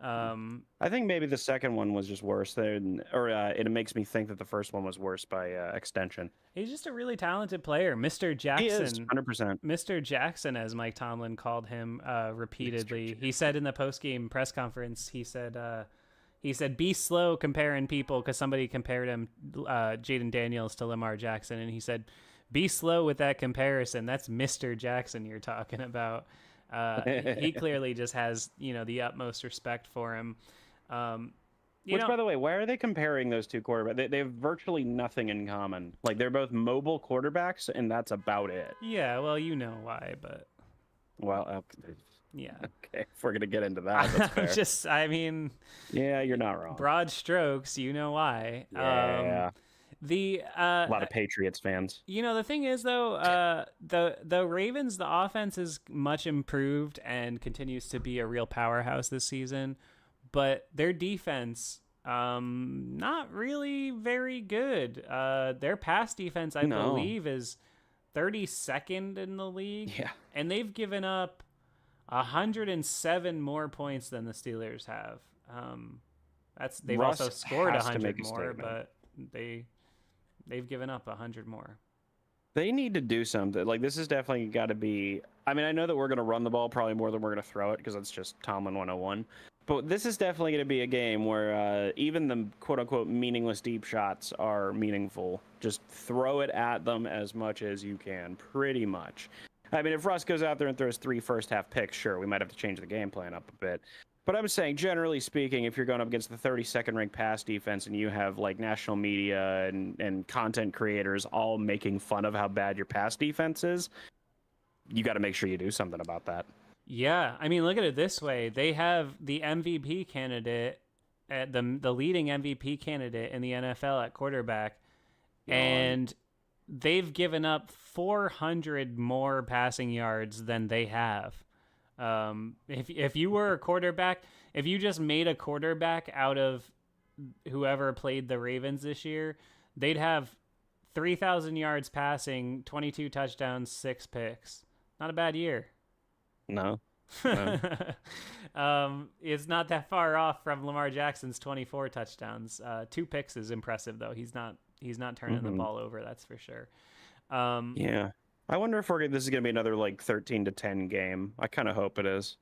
I think maybe the second one was just worse, it makes me think that the first one was worse by extension. He's just a really talented player, Mr. Jackson. He is 100%. Mr. Jackson, as Mike Tomlin called him repeatedly. He said in the post-game press conference, he said, "Be slow comparing people," because somebody compared him, Jaden Daniels, to Lamar Jackson, and he said, "Be slow with that comparison. That's Mr. Jackson you're talking about." He clearly just has, the utmost respect for him. Which, by the way, why are they comparing those two quarterbacks? They have virtually nothing in common. Like, they're both mobile quarterbacks, and that's about it. Yeah, well, you know why, but... Well, yeah. Okay, if we're going to get into that, that's fair. Yeah, you're not wrong. Broad strokes, you know why. Yeah. A lot of Patriots fans. The thing is, though, the Ravens, the offense is much improved and continues to be a real powerhouse this season, but their defense, not really very good. Their pass defense, I believe, is 32nd in the league. Yeah. And they've given up 107 more points than the Steelers have. They've also scored 100 more, but they've given up 100 more. They need to do something. Like, this has definitely got to be... I mean, I know that we're going to run the ball probably more than we're going to throw it, because that's just Tomlin 101. But this is definitely going to be a game where even the quote-unquote meaningless deep shots are meaningful. Just throw it at them as much as you can, pretty much. I mean, if Russ goes out there and throws 3 first-half picks, sure, we might have to change the game plan up a bit. But I'm saying, generally speaking, if you're going up against the 32nd ranked pass defense and you have like national media and content creators all making fun of how bad your pass defense is, you got to make sure you do something about that. Yeah, I mean, look at it this way: they have the MVP candidate, the leading MVP candidate in the NFL at quarterback, and they've given up 400 more passing yards than they have. If you were a quarterback, if you just made a quarterback out of whoever played the Ravens this year, they'd have 3,000 yards passing, 22 touchdowns, 6 picks. Not a bad year. No. It's not that far off from Lamar Jackson's 24 touchdowns. 2 picks is impressive, though. He's not turning the ball over, that's for sure. Yeah. I wonder if this is going to be another like 13-10 game. I kind of hope it is.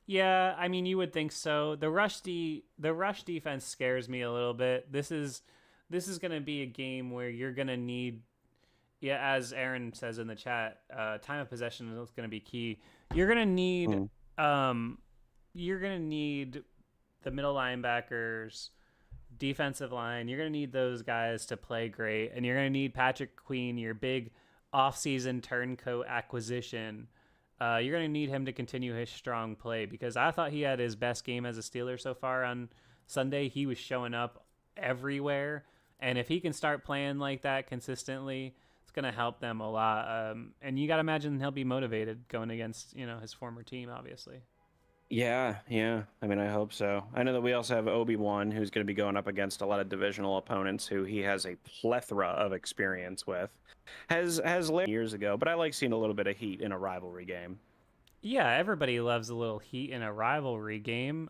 Yeah, I mean, you would think so. The rush defense scares me a little bit. This is going to be a game where you're going to need, as Aaron says in the chat, time of possession is going to be key. You're going to need the middle linebackers, defensive line. You're going to need those guys to play great, and you're going to need Patrick Queen, your big off-season turncoat acquisition. You're going to need him to continue his strong play, because I thought he had his best game as a Steeler so far on Sunday. He was showing up everywhere, and if he can start playing like that consistently, it's going to help them a lot. And you got to imagine he'll be motivated going against his former team, obviously. Yeah. I mean, I hope so. I know that we also have Obi-Wan, who's going to be going up against a lot of divisional opponents who he has a plethora of experience with. Has years ago, but I like seeing a little bit of heat in a rivalry game. Yeah, everybody loves a little heat in a rivalry game.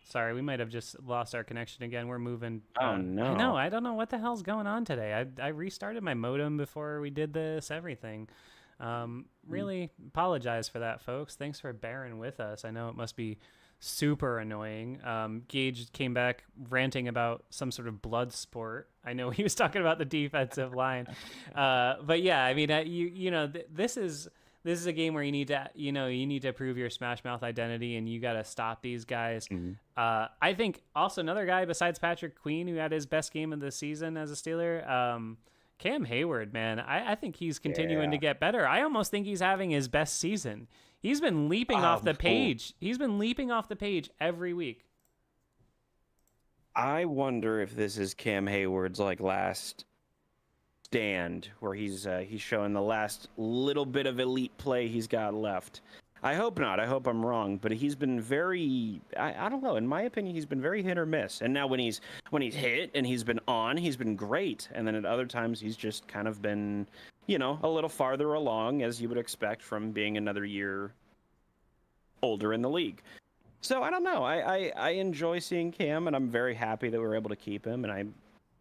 Sorry, we might have just lost our connection again. We're moving. Oh, no. I know. I don't know what the hell's going on today. I restarted my modem before we did everything. Really apologize for that, folks. Thanks for bearing with us. I know it must be super annoying. Gage came back ranting about some sort of blood sport. I know he was talking about the defensive line. But yeah, I mean, this is a game where you need to prove your Smash Mouth identity, and you got to stop these guys. I think also another guy besides Patrick Queen who had his best game of the season as a Steeler, Cam Hayward, man, I think he's continuing to get better. I almost think he's having his best season. He's been leaping off the page. He's been leaping off the page every week. I wonder if this is Cam Hayward's last stand where he's showing the last little bit of elite play he's got left. I hope not. I hope I'm wrong, but he's been very, I don't know, in my opinion, he's been very hit or miss. And now when he's hit and he's been great. And then at other times he's just kind of been, a little farther along, as you would expect from being another year older in the league. So I don't know. I enjoy seeing Cam, and I'm very happy that we were able to keep him, and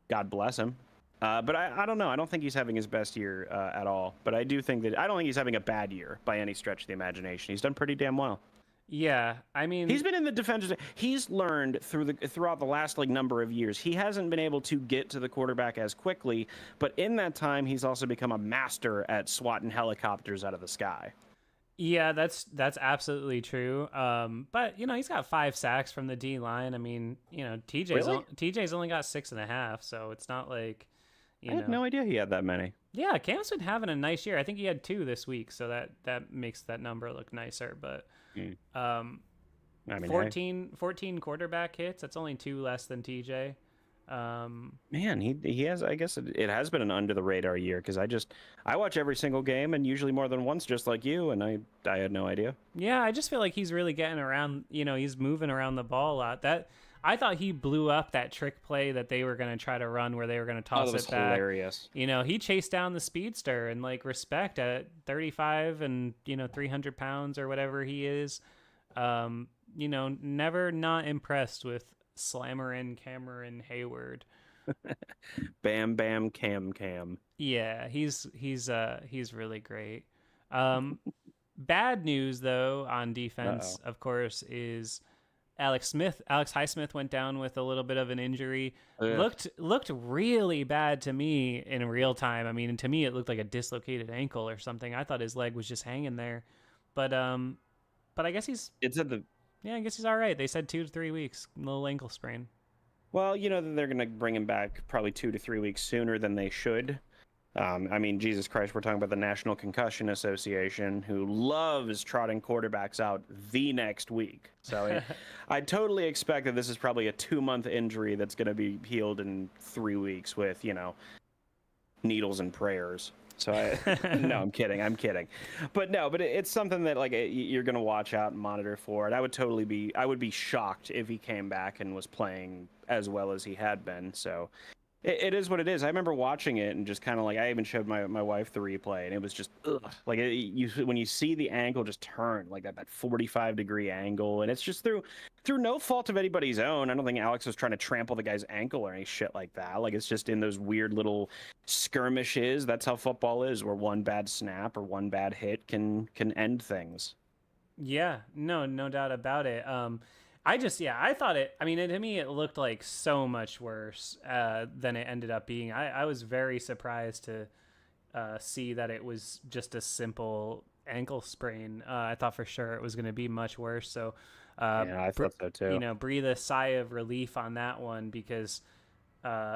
God bless him. But I don't know. I don't think he's having his best year at all. But I don't think he's having a bad year by any stretch of the imagination. He's done pretty damn well. Yeah, I mean, he's been in the defensive. He's learned throughout the last number of years. He hasn't been able to get to the quarterback as quickly, but in that time, he's also become a master at swatting helicopters out of the sky. Yeah, that's absolutely true. But he's got 5 sacks from the D line. I mean, TJ's only got 6.5, so it's not like. I had no idea he had that many. Yeah, Cam's been having a nice year. I think he had 2 this week, so that makes that number look nicer. But I mean, 14 quarterback hits. That's only 2 less than TJ. Man, he has. I guess it has been an under the radar year because I watch every single game and usually more than once, just like you. And I had no idea. Yeah, I just feel like he's really getting around. He's moving around the ball a lot. I thought he blew up that trick play that they were going to try to run where they were going to toss it back. Hilarious. He chased down the speedster and respect at 35 and 300 pounds or whatever he is. Never not impressed with Slammerin Cameron Hayward. Bam Bam Cam. Yeah, he's really great. Bad news though on defense, of course, is Alex Highsmith went down with a little bit of an injury. Looked really bad to me in real time. I mean, to me it looked like a dislocated ankle or something. I thought his leg was just hanging there. But I guess I guess he's all right. They said 2 to 3 weeks, little ankle sprain. Well, they're going to bring him back probably 2 to 3 weeks sooner than they should. I mean, Jesus Christ, we're talking about the National Concussion Association, who loves trotting quarterbacks out the next week. So I totally expect that this is probably a 2-month injury that's going to be healed in 3 weeks with, needles and prayers. So no, I'm kidding. But it's something that you're going to watch out and monitor for. And I would be shocked if he came back and was playing as well as he had been. So it is what it is. I remember watching it and just kind of I even showed my wife the replay, and it was just when you see the ankle just turn that 45-degree angle, and it's just through no fault of anybody's own. I don't think Alex was trying to trample the guy's ankle or any shit like that. It's just in those weird little skirmishes. That's how football is, where one bad snap or one bad hit can end things. Yeah, no doubt about it. I thought to me, it looked like so much worse than it ended up being. I was very surprised to see that it was just a simple ankle sprain. I thought for sure it was going to be much worse. So, I thought so too. Breathe a sigh of relief on that one because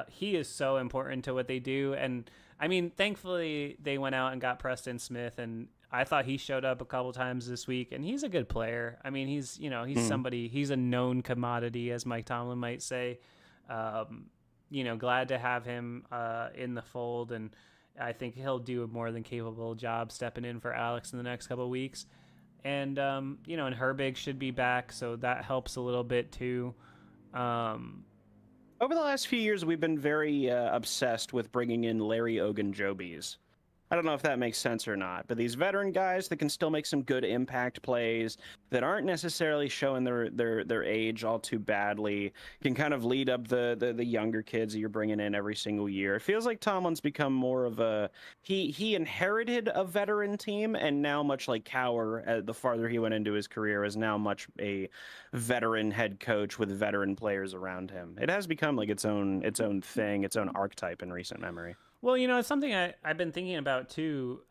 he is so important to what they do. And I mean, thankfully they went out and got Preston Smith, and I thought he showed up a couple times this week, and he's a good player. I mean, he's somebody, he's a known commodity, as Mike Tomlin might say. Glad to have him in the fold, and I think he'll do a more than capable job stepping in for Alex in the next couple of weeks. And, and Herbig should be back, so that helps a little bit too. Over the last few years, we've been very obsessed with bringing in Larry Ogunjobi's. I don't know if that makes sense or not, but these veteran guys that can still make some good impact plays that aren't necessarily showing their age all too badly can kind of lead up the younger kids that you're bringing in every single year. It feels like Tomlin's become more of he inherited a veteran team, and now, much like Cowher, the farther he went into his career, is now much a veteran head coach with veteran players around him. It has become its own thing, its own archetype in recent memory. Well, it's something I've been thinking about too.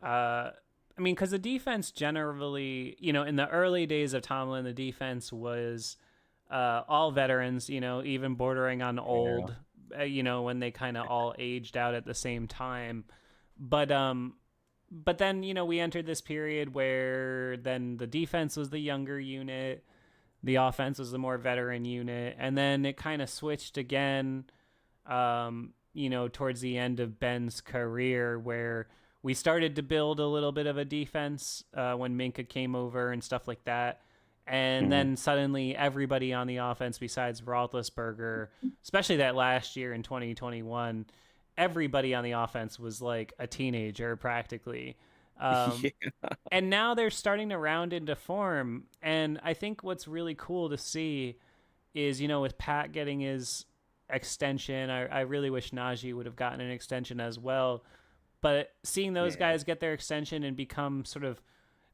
Because the defense generally, in the early days of Tomlin, the defense was all veterans, even bordering on old, when they kind of all aged out at the same time. But then, we entered this period where then the defense was the younger unit, the offense was the more veteran unit, and then it kind of switched again. towards the end of Ben's career, where we started to build a little bit of a defense when Minka came over and stuff like that. And then suddenly everybody on the offense besides Roethlisberger, especially that last year in 2021, everybody on the offense was like a teenager practically. And now they're starting to round into form. And I think what's really cool to see is, with Pat getting his extension, I really wish Najee would have gotten an extension as well. But seeing those guys get their extension and become sort of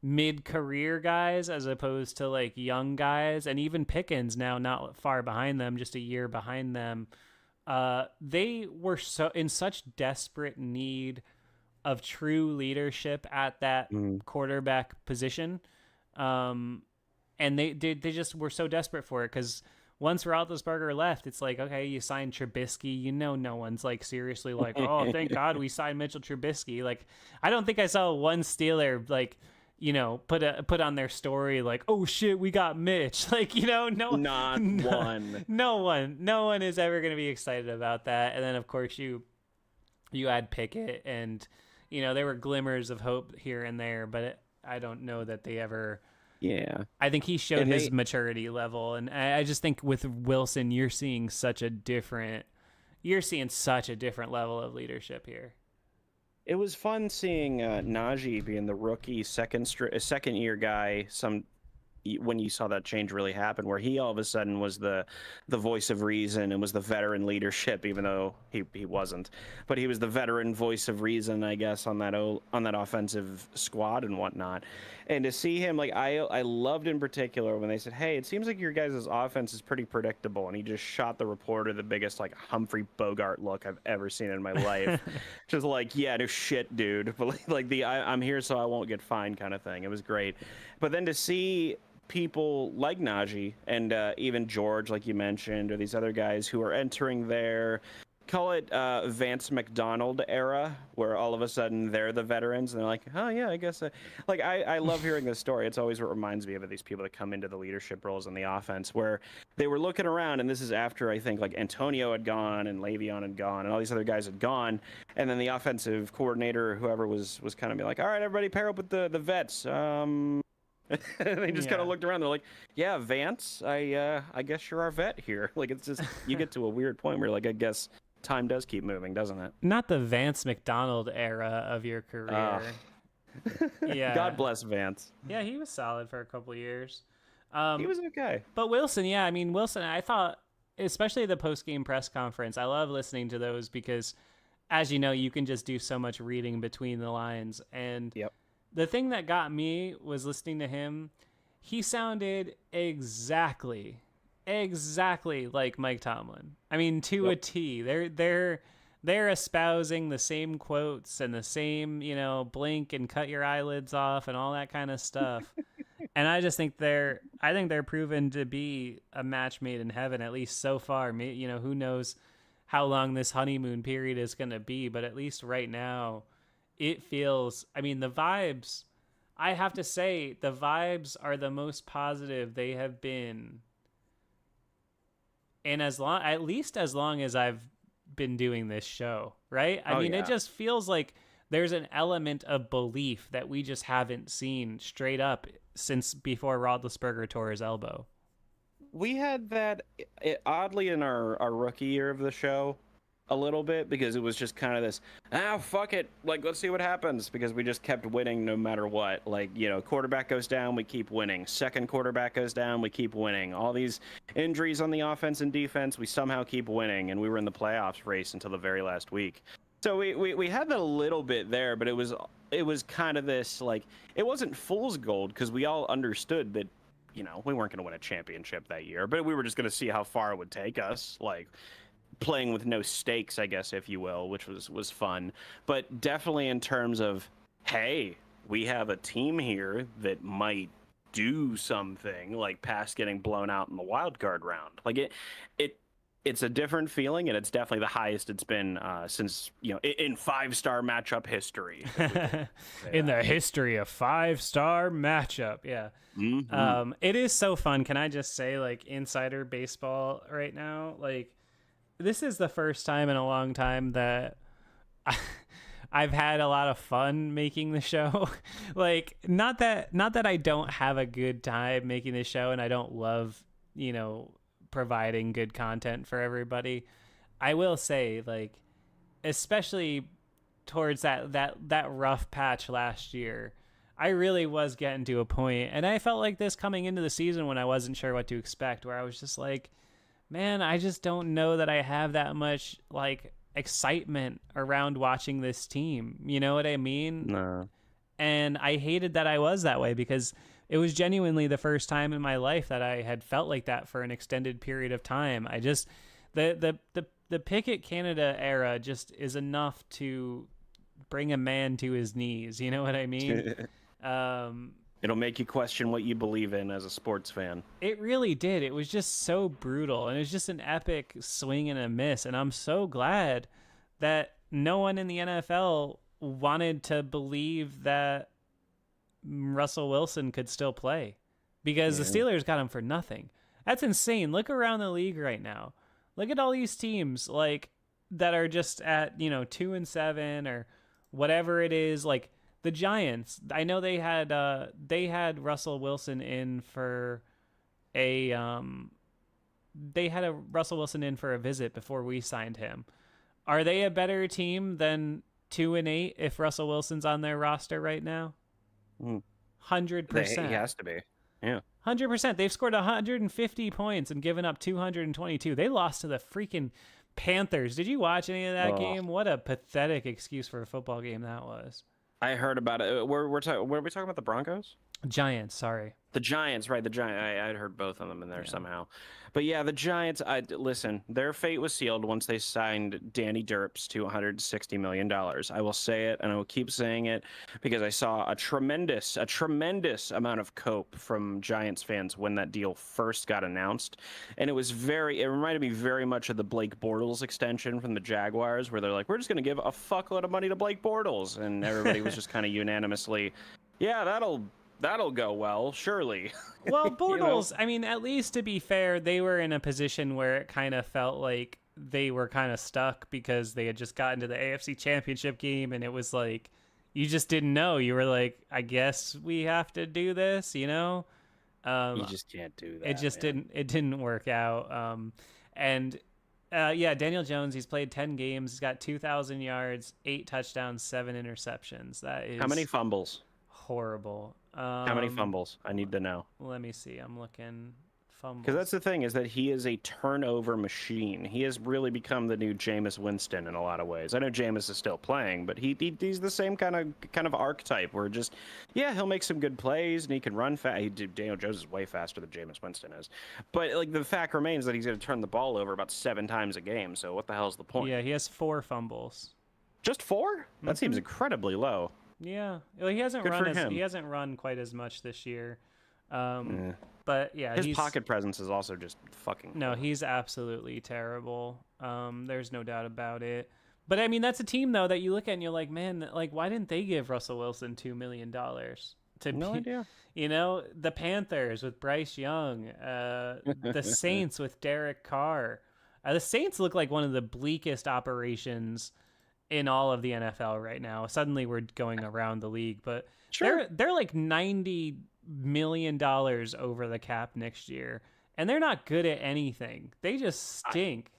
mid-career guys as opposed to like young guys, and even Pickens now not far behind them, just a year behind them, they were so in such desperate need of true leadership at that quarterback position, and they just were so desperate for it, because once Roethlisberger left, it's like, okay, you signed Trubisky. No one's like seriously like, oh, thank God we signed Mitchell Trubisky. Like, I don't think I saw one Steeler like, put on their story like, oh shit, we got Mitch. Like, not one. No one is ever going to be excited about that. And then of course you add Pickett, and there were glimmers of hope here and there, but I don't know that they ever. Yeah, I think he showed his maturity level, and I just think with Wilson, you're seeing such a different level of leadership here. It was fun seeing Najee being the rookie second year guy. When you saw that change really happen, where he all of a sudden was the voice of reason and was the veteran leadership, even though he wasn't, but he was the veteran voice of reason, I guess, on that offensive squad and whatnot. And to see him, like, I loved in particular when they said, hey, it seems like your guys' offense is pretty predictable, and he just shot the reporter the biggest like Humphrey Bogart look I've ever seen in my life. Just like, yeah, no shit, dude, but like I'm here so I won't get fined kind of thing. It was great. But then to see people like Najee and even George, like you mentioned, or these other guys who are entering their, call it Vance McDonald era, where all of a sudden they're the veterans and they're like, oh yeah, I guess. I love hearing this story. It's always what reminds me of these people that come into the leadership roles in the offense, where they were looking around, and this is after I think like Antonio had gone and Le'Veon had gone and all these other guys had gone, and then the offensive coordinator or whoever was kind of be like, all right, everybody pair up with the vets. They just kind of looked around. They're like, yeah, Vance, I guess you're our vet here. Like, it's just, you get to a weird point where, like, I guess time does keep moving, doesn't it? Not the Vance McDonald era of your career. Yeah. God bless Vance. Yeah, he was solid for a couple of years. He was okay. But Wilson, Wilson, I thought, especially the post-game press conference, I love listening to those because, as you know, you can just do so much reading between the lines. And the thing that got me was listening to him. He sounded exactly like Mike Tomlin. I mean, to a T. They're espousing the same quotes and the same, blink and cut your eyelids off and all that kind of stuff. And I just think they're proven to be a match made in heaven, at least so far. Who knows how long this honeymoon period is going to be, but at least right now it feels, the vibes, I have to say, the vibes are the most positive they have been. And at least as long as I've been doing this show, right? It just feels like there's an element of belief that we just haven't seen straight up since before Roethlisberger tore his elbow. We had that oddly in our rookie year of the show a little bit, because it was just kind of this, fuck it, like, let's see what happens, because we just kept winning no matter what. Like, quarterback goes down, we keep winning. Second quarterback goes down, we keep winning. All these injuries on the offense and defense, we somehow keep winning, and we were in the playoffs race until the very last week. So we had that a little bit there, but it was kind of this, like, it wasn't fool's gold, because we all understood that, we weren't going to win a championship that year, but we were just going to see how far it would take us, like, playing with no stakes, I guess, if you will, which was fun. But definitely in terms of, hey, we have a team here that might do something, like past getting blown out in the wild card round. Like it's a different feeling, and it's definitely the highest it's been since, in 5-star matchup history. In the history of 5-star matchup, yeah. Mm-hmm. It is so fun. Can I just say, like, insider baseball right now, like, this is the first time in a long time that I've had a lot of fun making the show. Like, not that I don't have a good time making this show and I don't love, providing good content for everybody. I will say, like, especially towards that rough patch last year, I really was getting to a point, and I felt like this coming into the season when I wasn't sure what to expect, where I was just like, man, I just don't know that I have that much like excitement around watching this team. You know what I mean? No. And I hated that I was that way, because it was genuinely the first time in my life that I had felt like that for an extended period of time. I just the Pickett Canada era just is enough to bring a man to his knees. You know what I mean? It'll make you question what you believe in as a sports fan. It really did. It was just so brutal, and it was just an epic swing and a miss. And I'm so glad that no one in the NFL wanted to believe that Russell Wilson could still play, because the Steelers got him for nothing. That's insane. Look around the league right now. Look at all these teams like that are just at 2-7 or whatever it is. Like the Giants, I know they had Russell Wilson in for a visit before we signed him. Are they a better team than 2-8 if Russell Wilson's on their roster right now? 100%. He has to be. Yeah. 100%. They've scored 150 points and given up 222. They lost to the freaking Panthers. Did you watch any of that game? What a pathetic excuse for a football game that was. I heard about it. Were we talking about the Broncos? Giants, sorry. The Giants, right? The Giants. I'd heard both of them in there somehow. But yeah, the Giants. Listen, their fate was sealed once they signed Danny Derps to $160 million. I will say it, and I will keep saying it, because I saw a tremendous amount of cope from Giants fans when that deal first got announced, and it reminded me very much of the Blake Bortles extension from the Jaguars, where they're like, we're just going to give a fuckload of money to Blake Bortles, and everybody was just kind of unanimously, yeah, that'll go well, surely. Well, Bortles, I mean, at least to be fair, they were in a position where it kind of felt like they were kind of stuck, because they had just gotten to the AFC Championship game, and it was like, you just didn't know. You were like, I guess we have to do this, You just can't do that. It didn't work out. Daniel Jones, he's played 10 games. He's got 2,000 yards, 8 touchdowns, 7 interceptions. That is... How many fumbles? Horrible. How many fumbles? I need to know. Let me see. I'm looking. Fumbles. Because that's the thing, is that he is a turnover machine. He has really become the new Jameis Winston in a lot of ways. I know Jameis is still playing, but he's the same kind of archetype, where just, he'll make some good plays and he can run fast. Daniel Jones is way faster than Jameis Winston is. But like, the fact remains that he's going to turn the ball over about 7 times a game. So what the hell's the point? Yeah, he has 4 fumbles. Just 4? That seems incredibly low. Yeah, well, he hasn't run quite as much this year, but yeah, his pocket presence is also just fucking. No, he's absolutely terrible. There's no doubt about it. But I mean, that's a team though that you look at and you're like, man, like, why didn't they give Russell Wilson $2 million idea. The Panthers with Bryce Young, the Saints with Derek Carr. The Saints look like one of the bleakest operations in all of the NFL right now. Suddenly we're going around the league, but sure, they're like $90 million over the cap next year, and they're not good at anything. They just stink.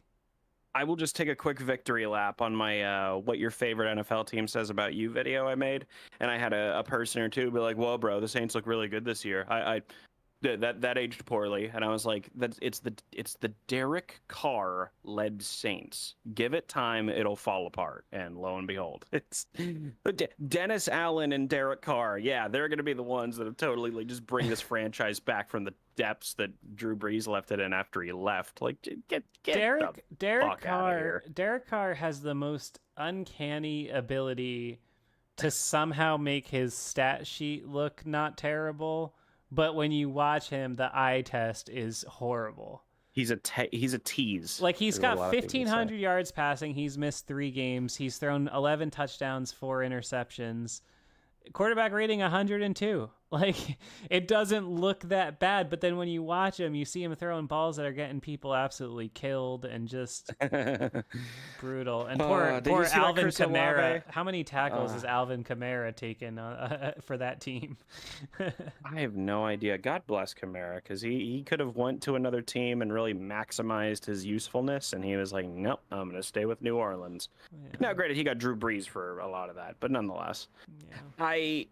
I will just take a quick victory lap on my what your favorite NFL team says about you video I made, and I had a person or two be like, "Whoa, bro, the Saints look really good this year." That aged poorly, and I was like, it's the Derek Carr led Saints. Give it time, it'll fall apart. And lo and behold, it's Dennis Allen and Derek Carr. Yeah, they're going to be the ones that have totally like, just bring this franchise back from the depths that Drew Brees left it in after he left. Like, get Derek fuck out of here. Derek Carr has the most uncanny ability to somehow make his stat sheet look not terrible. But when you watch him, the eye test is horrible. He's a tease. Like, he's got 1,500 yards passing. He's missed 3 games. He's thrown 11 touchdowns, 4 interceptions. Quarterback rating 102. Like, it doesn't look that bad, but then when you watch him, you see him throwing balls that are getting people absolutely killed and just brutal. And Did poor you see that Alvin Chris Kamara. Olave? How many tackles has Alvin Kamara taken for that team? I have no idea. God bless Kamara, because he could have went to another team and really maximized his usefulness, and he was like, nope, I'm going to stay with New Orleans. Yeah. Now, granted, he got Drew Brees for a lot of that, but nonetheless. Yeah. I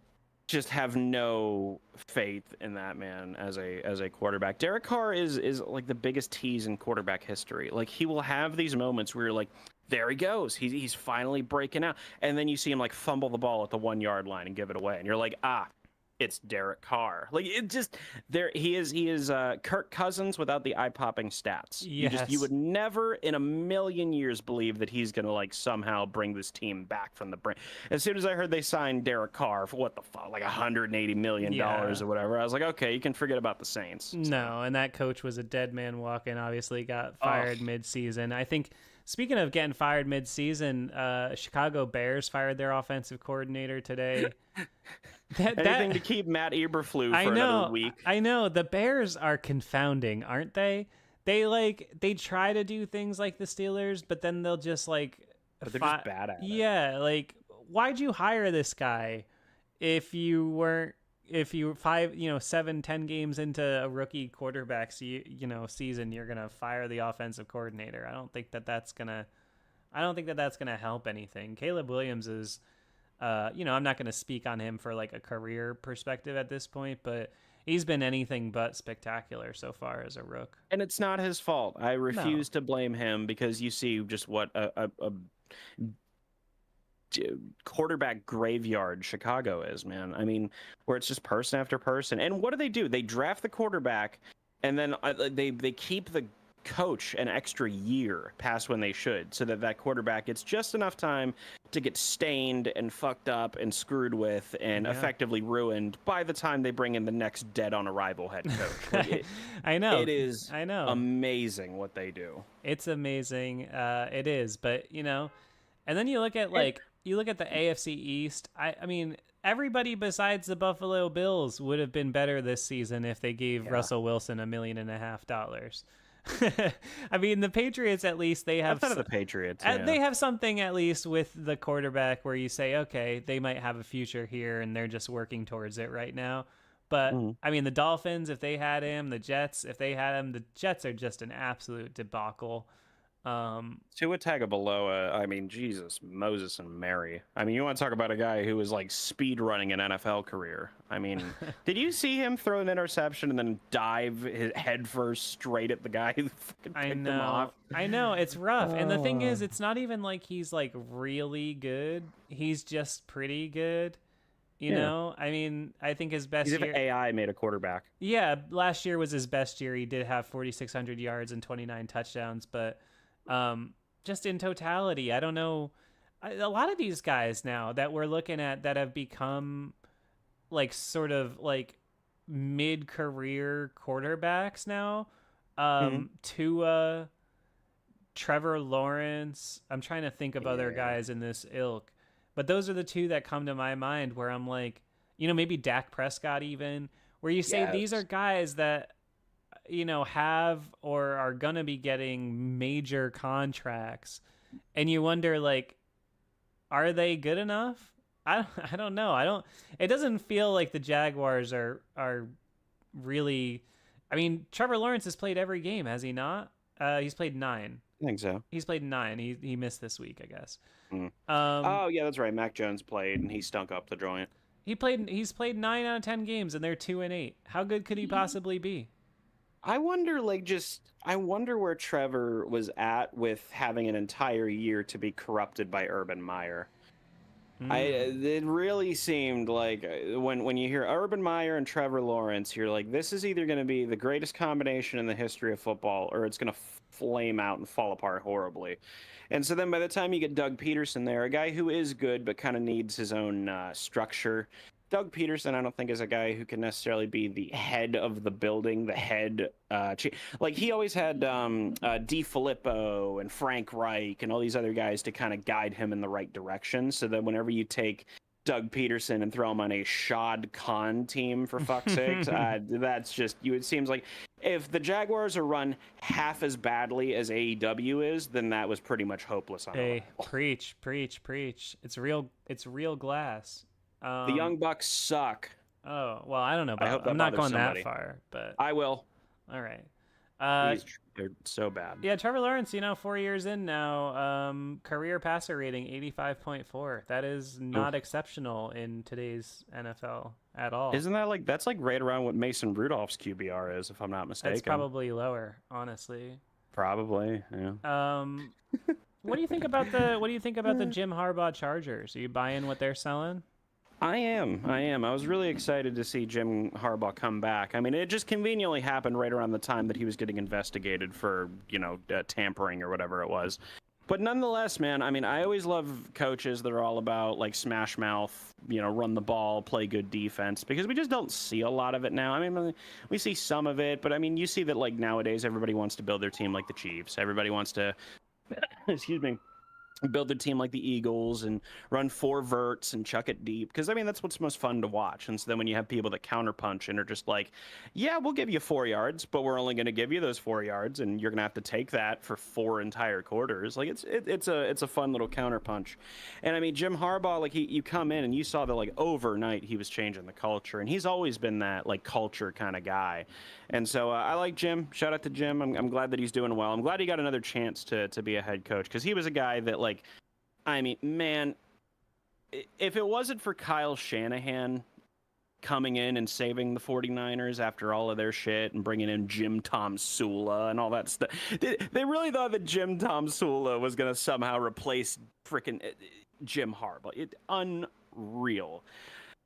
just have no faith in that man as a quarterback. Derek Carr is like the biggest tease in quarterback history. Like, he will have these moments where you're like, there he goes. He's finally breaking out. And then you see him like fumble the ball at the 1 yard line and give it away. And you're like, it's Derek Carr. Like, it just he is Kirk Cousins without the eye-popping stats. Yes. You would never in a million years believe that he's gonna like somehow bring this team back from the brink. As soon as I heard they signed Derek Carr for what the fuck, like $180 million or whatever, I was like, okay, you can forget about the Saints. No, and that coach was a dead man walking. Obviously, got fired mid-season. I think. Speaking of getting fired mid-season, Chicago Bears fired their offensive coordinator today. Anything to keep Matt Eberflus for another week. I know. The Bears are confounding, aren't they? They try to do things like the Steelers, but then they'll just like... But they're just bad at it. Yeah, like, why'd you hire this guy if you were 7, 10 games into a rookie quarterback's season, you're gonna fire the offensive coordinator? I don't think that's gonna help anything. Caleb Williams is, I'm not gonna speak on him for like a career perspective at this point, but he's been anything but spectacular so far as a rook. And it's not his fault. I refuse to blame him, because you see just what a quarterback graveyard Chicago is, man. I mean, where it's just person after person. And what do? They draft the quarterback, and then they keep the coach an extra year past when they should, so that quarterback gets just enough time to get stained and fucked up and screwed with and effectively ruined by the time they bring in the next dead on arrival head coach. Like I know. It is amazing what they do. It's amazing. It is. But, and then you look at the AFC East. I mean, everybody besides the Buffalo Bills would have been better this season if they gave Russell Wilson $1.5 million. I mean, the Patriots, at least they have... Outside of the Patriots, they have something at least with the quarterback where you say, okay, they might have a future here and they're just working towards it right now. But, I mean, the Dolphins, if they had him, the Jets, if they had him, the Jets are just an absolute debacle. Tua Tagovailoa, I mean, Jesus, Moses and Mary. I mean, you want to talk about a guy who was like speed running an NFL career. I mean, did you see him throw an interception and then dive his head first straight at the guy who fucking picked him off? I know, it's rough. And the thing is, it's not even like he's like really good. He's just pretty good. You know, I mean, I think his best year... AI made a quarterback. Yeah, last year was his best year. He did have 4,600 yards and 29 touchdowns, but... just in totality, I don't know. A lot of these guys now that we're looking at that have become like sort of like mid-career quarterbacks now. Tua, Trevor Lawrence. I'm trying to think of other guys in this ilk, but those are the two that come to my mind where I'm like, maybe Dak Prescott even, where you say these are guys that have or are gonna be getting major contracts, and you wonder, like, are they good enough? I don't know. It doesn't feel like the Jaguars are really... I mean, Trevor Lawrence has played every game, has he not? He's played 9. I think so. He's played 9. He missed this week, I guess. Oh yeah, that's right. Mac Jones played and he stunk up the joint. He's played 9 out of 10 games and they're 2-8. How good could he possibly be? I wonder where Trevor was at with having an entire year to be corrupted by Urban Meyer. It really seemed like when you hear Urban Meyer and Trevor Lawrence, you're like, this is either going to be the greatest combination in the history of football, or it's going to flame out and fall apart horribly. And so then by the time you get Doug Peterson there, a guy who is good but kind of needs his own structure. Doug Peterson, I don't think, is a guy who can necessarily be the head of the building, the head. Like, he always had DiFilippo and Frank Reich and all these other guys to kind of guide him in the right direction, so that whenever you take Doug Peterson and throw him on a Shad Khan team, for fuck's sakes. That's just, it seems like if the Jaguars are run half as badly as AEW is, then that was pretty much hopeless on Hey, preach. It's real glass. The Young Bucks suck. Oh, well, I don't know about I'm not going that far, but I will. All right. They're so bad. Yeah, Trevor Lawrence, 4 years in now, career passer rating 85.4. That is not exceptional in today's NFL at all. Isn't that that's right around what Mason Rudolph's QBR is, if I'm not mistaken? It's probably lower, honestly. Probably, yeah. What do you think about the Jim Harbaugh Chargers? Are you buying what they're selling? I am. I was really excited to see Jim Harbaugh come back. I mean, it just conveniently happened right around the time that he was getting investigated for, tampering or whatever it was. But nonetheless, man, I mean, I always love coaches that are all about, smash mouth, run the ball, play good defense, because we just don't see a lot of it now. I mean, we see some of it, but, I mean, you see that, nowadays everybody wants to build their team like the Chiefs. Everybody wants to, excuse me, build their team like the Eagles and run 4 verts and chuck it deep, because I mean that's what's most fun to watch. And so then when you have people that counterpunch and are just like, yeah, we'll give you 4 yards, but we're only going to give you those 4 yards, and you're going to have to take that for 4 entire quarters. It's a fun little counterpunch. And I mean, Jim Harbaugh, you come in and you saw that overnight he was changing the culture, and he's always been that culture kind of guy. And so I like Jim. Shout out to Jim. I'm glad that he's doing well. I'm glad he got another chance to be a head coach, because he was a guy that I mean, man, if it wasn't for Kyle Shanahan coming in and saving the 49ers after all of their shit and bringing in Jim Tom Sula and all that stuff, they really thought that Jim Tom Sula was going to somehow replace freaking Jim Harbaugh. Unreal.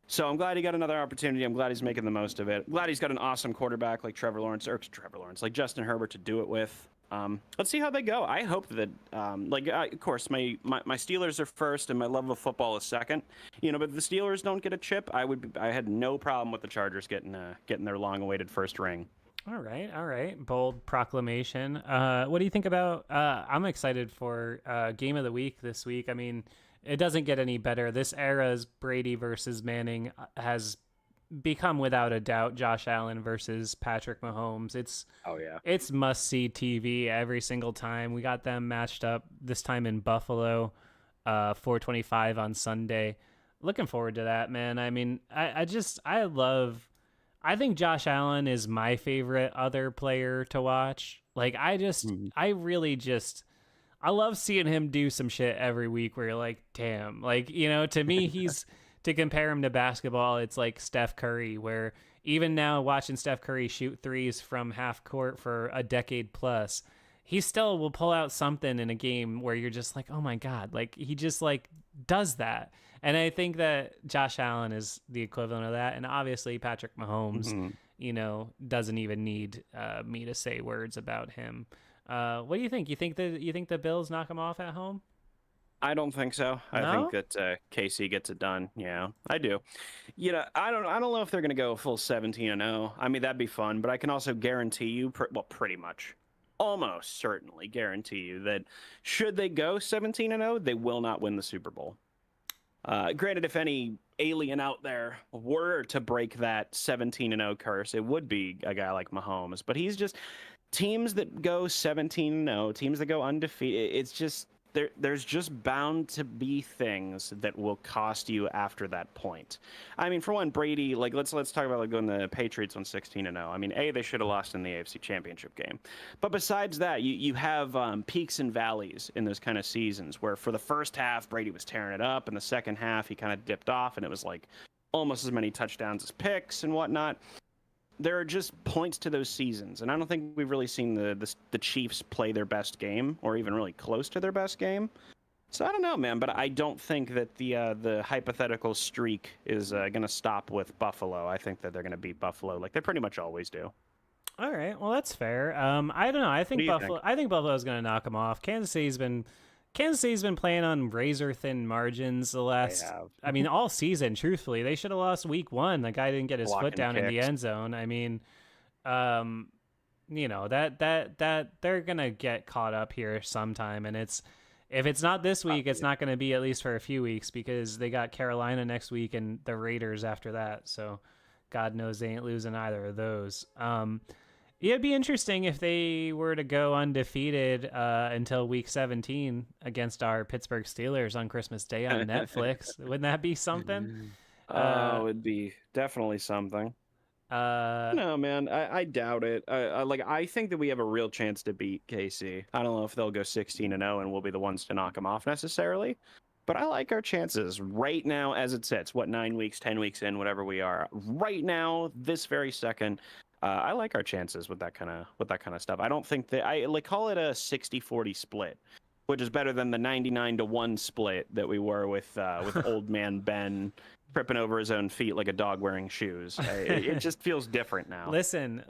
So I'm glad he got another opportunity. I'm glad he's making the most of it. I'm glad he's got an awesome quarterback like like Justin Herbert to do it with. Let's see how they go. I hope that, of course, my Steelers are first and my love of football is second. But if the Steelers don't get a chip, I had no problem with the Chargers getting their long-awaited first ring. All right. Bold proclamation. What do you think about? I'm excited for game of the week this week. I mean, it doesn't get any better. This era's Brady versus Manning has become without a doubt Josh Allen versus Patrick Mahomes. It's must-see TV every single time. We got them matched up this time in Buffalo, 4:25 on Sunday. Looking forward to that, man. I mean, I think Josh Allen is my favorite other player to watch. I love seeing him do some shit every week where you're like, damn, to me, he's to compare him to basketball, it's like Steph Curry, where even now watching Steph Curry shoot threes from half court for a decade plus, he still will pull out something in a game where you're just like, oh my God, he just does that. And I think that Josh Allen is the equivalent of that. And obviously Patrick Mahomes, doesn't even need me to say words about him. What do you think? You think the Bills knock him off at home? I don't think so. No? I think that KC gets it done. Yeah, I do. I don't know if they're going to go full 17-0. I mean, that'd be fun, but I can also guarantee you, pretty much, almost certainly guarantee you that should they go 17-0, they will not win the Super Bowl. Granted, if any alien out there were to break that 17-0 curse, it would be a guy like Mahomes. But he's just teams that go 17-0, teams that go undefeated. It's just there's just bound to be things that will cost you after that point. I mean, for one, Brady, let's talk about going the Patriots on 16-0. I mean, they should have lost in the AFC Championship game. But besides that, you have peaks and valleys in those kind of seasons where for the first half, Brady was tearing it up, and the second half, he kind of dipped off, and it was almost as many touchdowns as picks and whatnot. There are just points to those seasons, and I don't think we've really seen the Chiefs play their best game or even really close to their best game. So I don't know, man, but I don't think that the hypothetical streak is going to stop with Buffalo. I think that they're going to beat Buffalo like they pretty much always do. All right, well that's fair. I don't know. I think Buffalo's going to knock them off. Kansas City's been playing on razor thin margins the last, all season. Truthfully, they should have lost week 1. The guy didn't get his foot down in the end zone. I mean, that they're gonna get caught up here sometime, and If it's not this week, it's not going to be at least for a few weeks because they got Carolina next week and the Raiders after that. So God knows they ain't losing either of those. It'd be interesting if they were to go undefeated until week 17 against our Pittsburgh Steelers on Christmas Day on Netflix. Wouldn't that be something? It'd be definitely something. No, man, I doubt it. I think that we have a real chance to beat KC. I don't know if they'll go 16-0 and we'll be the ones to knock them off necessarily, but I like our chances right now as it sits. 9 weeks, 10 weeks in, whatever we are right now, this very second. I like our chances with that kind of stuff. I don't think that I call it a 60-40 split, which is better than the 99-1 split that we were with old man Ben tripping over his own feet like a dog wearing shoes. It just feels different now. Listen.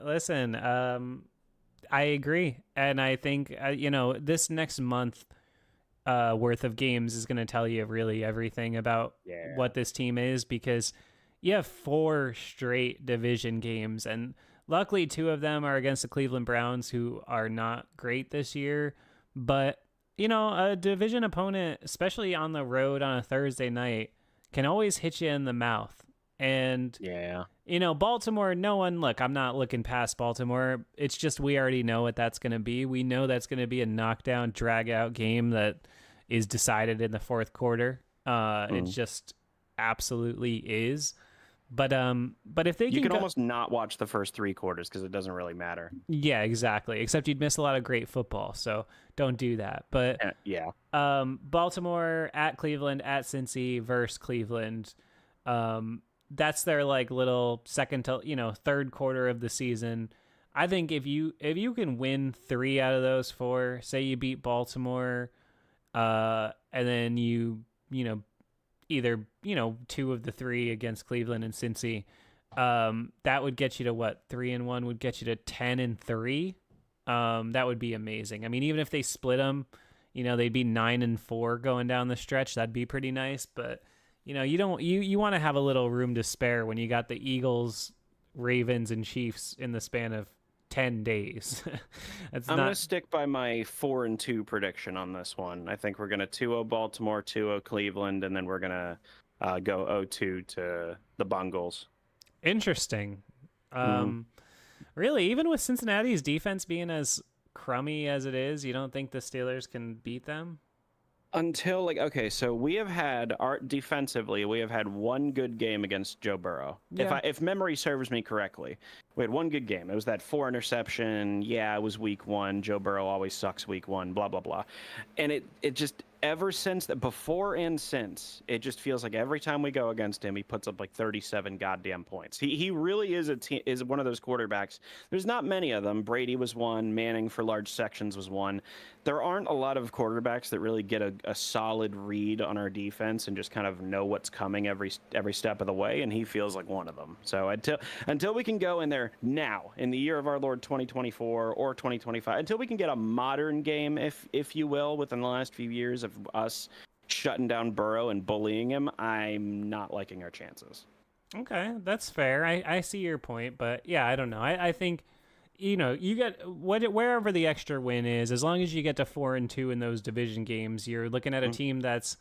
I agree, and I think this next month worth of games is going to tell you really everything about what this team is, because you have 4 straight division games, and luckily 2 of them are against the Cleveland Browns, who are not great this year. But a division opponent, especially on the road on a Thursday night, can always hit you in the mouth. And, Baltimore, I'm not looking past Baltimore. It's just we already know what that's going to be. We know that's going to be a knockdown, drag-out game that is decided in the fourth quarter. It just absolutely is. But if they can almost not watch the first 3 quarters because it doesn't really matter. Yeah, exactly. Except you'd miss a lot of great football, so don't do that. But Baltimore at Cleveland, at Cincy versus Cleveland. That's their little second to third quarter of the season. I think if you can win 3 out of those 4, say you beat Baltimore, and then either 2 of the 3 against Cleveland and Cincy, that would get you to 3-1 would get you to 10-3. That would be amazing. I mean, even if they split them, they'd be 9-4 going down the stretch. That'd be pretty nice. But you want to have a little room to spare when you got the Eagles, Ravens, and Chiefs in the span of 10 days. I'm going to stick by my 4-2 prediction on this one. I think we're going to 2-0 Baltimore, 2-0 Cleveland, and then we're going to go 0-2 to the Bungles. Interesting. Really, even with Cincinnati's defense being as crummy as it is, you don't think the Steelers can beat them? Until so we have had defensively, we have had 1 good game against Joe Burrow. Yeah. If memory serves me correctly, we had 1 good game. It was that 4 interception. Yeah, it was week 1. Joe Burrow always sucks week 1. Blah blah blah. And it just ever since that, before and since, it just feels like every time we go against him, he puts up 37 goddamn points. He really is is one of those quarterbacks. There's not many of them. Brady was one. Manning for large sections was one. There aren't a lot of quarterbacks that really get a solid read on our defense and just kind of know what's coming every step of the way, and he feels like one of them. So until we can go in there now, in the year of our Lord 2024 or 2025, until we can get a modern game, if you will, within the last few years of us shutting down Burrow and bullying him, I'm not liking our chances. Okay, that's fair. I see your point, but yeah, I don't know. I think you get wherever the extra win is, as long as you get to 4-2 in those division games, you're looking at a team that's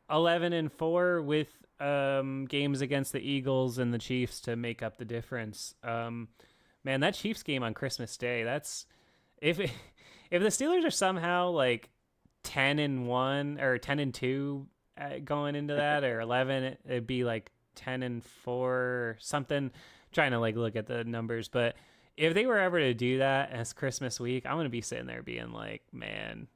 11-4 with games against the Eagles and the Chiefs to make up the difference. Man, that Chiefs game on Christmas Day, that's if the Steelers are somehow 10-1 or 10-2 going into that, or 11, it'd be 10-4 or something. Trying to look at the numbers, but if they were ever to do that as Christmas week, I'm gonna be sitting there being like, man,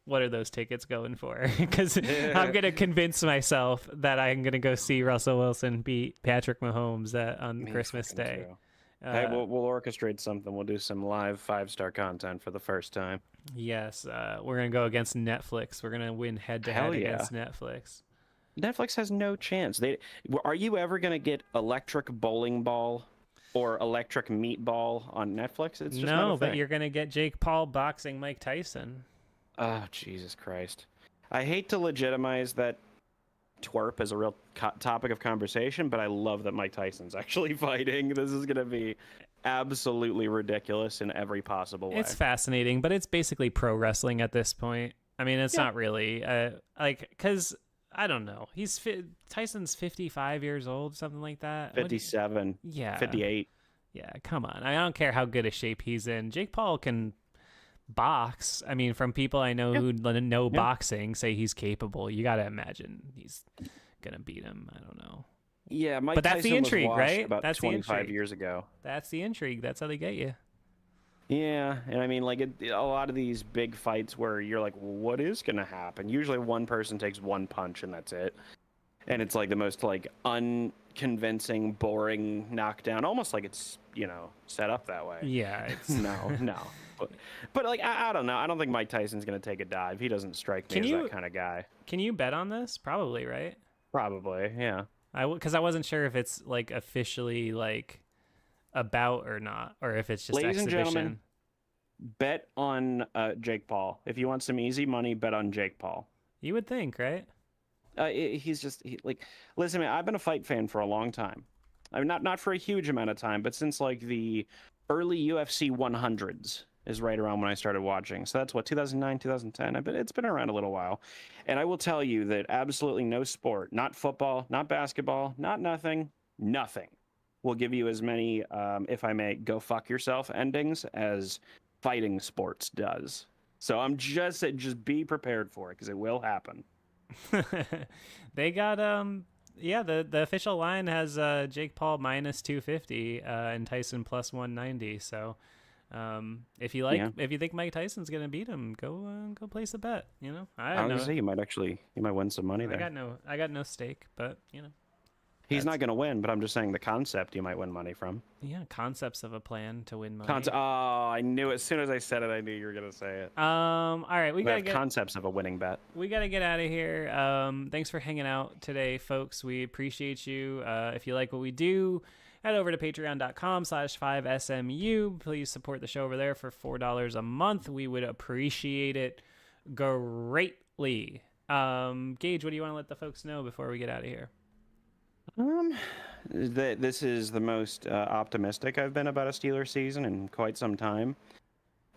what are those tickets going for? Because I'm gonna convince myself that I'm gonna go see Russell Wilson beat Patrick Mahomes on Christmas Day. Hey, we'll orchestrate something. We'll do some live 5-star content for the first time. Yes, we're gonna go against Netflix. We're gonna win head-to-head against Netflix. Netflix has no chance. Are you ever gonna get electric bowling ball or electric meatball on Netflix? It's just no, but you're gonna get Jake Paul boxing Mike Tyson. Oh, Jesus Christ! I hate to legitimize that twerp as a real topic of conversation, but I love that Mike Tyson's actually fighting. This is gonna be absolutely ridiculous in every possible way. It's fascinating, but it's basically pro wrestling at this point. I mean, it's not really like because I don't know. Tyson's 55 years old, something like that. 57. Yeah. 58. Yeah, come on. I don't care how good a shape he's in. Jake Paul can box. I mean, from people I know who know boxing say he's capable. You got to imagine he's going to beat him. I don't know. Yeah, Mike but that's Tyson the intrigue, was right? About that's 25 years ago. That's the intrigue. That's how they get you. Yeah, and I mean, like a lot of these big fights where you're like, well, what is going to happen? Usually one person takes one punch and that's it. And it's like the most like unconvincing, boring knockdown, almost like it's, set up that way. Yeah, it's no. But like I don't know. I don't think Mike Tyson's going to take a dive. He doesn't strike me as that kind of guy. Can you bet on this? Probably, right? Probably, yeah. Because I wasn't sure if it's like officially like a bout or not, or if it's just Ladies exhibition. and gentlemen, bet on Jake Paul. If you want some easy money, bet on Jake Paul. You would think, right? Listen, man, I've been a fight fan for a long time. I mean, not for a huge amount of time, but since like the early UFC 100s is right around when I started watching. So that's what, 2009, 2010. It's been around a little while. And I will tell you that absolutely no sport, not football, not basketball, nothing will give you as many, if I may, go fuck yourself endings as fighting sports does. So I'm just be prepared for it because it will happen. They got the official line has Jake Paul minus 250 and Tyson plus 190. So if you think Mike Tyson's gonna beat him, go place a bet. I was gonna say you might win some money there. I got no stake, but he's not gonna win. But I'm just saying the concept you might win money from. Yeah, concepts of a plan to win money. I knew it. As soon as I said it, I knew you were gonna say it. All right, we gotta get concepts of a winning bet. We gotta get out of here. Thanks for hanging out today, folks. We appreciate you. If you like what we do, head over to patreon.com/5SMU. Please support the show over there for $4 a month. We would appreciate it greatly. Gage, what do you want to let the folks know before we get out of here? This is the most optimistic I've been about a Steelers season in quite some time.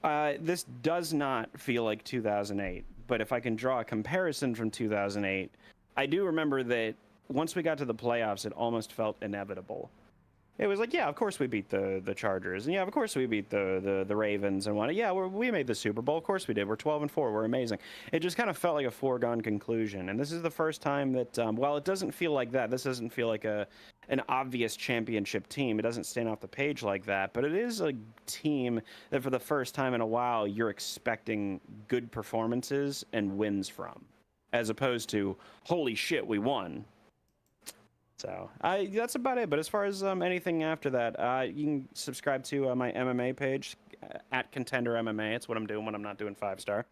This does not feel like 2008, but if I can draw a comparison from 2008, I do remember that once we got to the playoffs, it almost felt inevitable. It was like, yeah, of course we beat the Chargers, and yeah, of course we beat the Ravens and won. Yeah, we made the Super Bowl. Of course we did. We're 12-4. We're amazing. It just kind of felt like a foregone conclusion. And this is the first time that, while it doesn't feel like that, this doesn't feel like an obvious championship team. It doesn't stand off the page like that. But it is a team that for the first time in a while, you're expecting good performances and wins from, as opposed to, holy shit, we won. So that's about it. But as far as anything after that, you can subscribe to my MMA page at Contender MMA. It's what I'm doing when I'm not doing 5-star.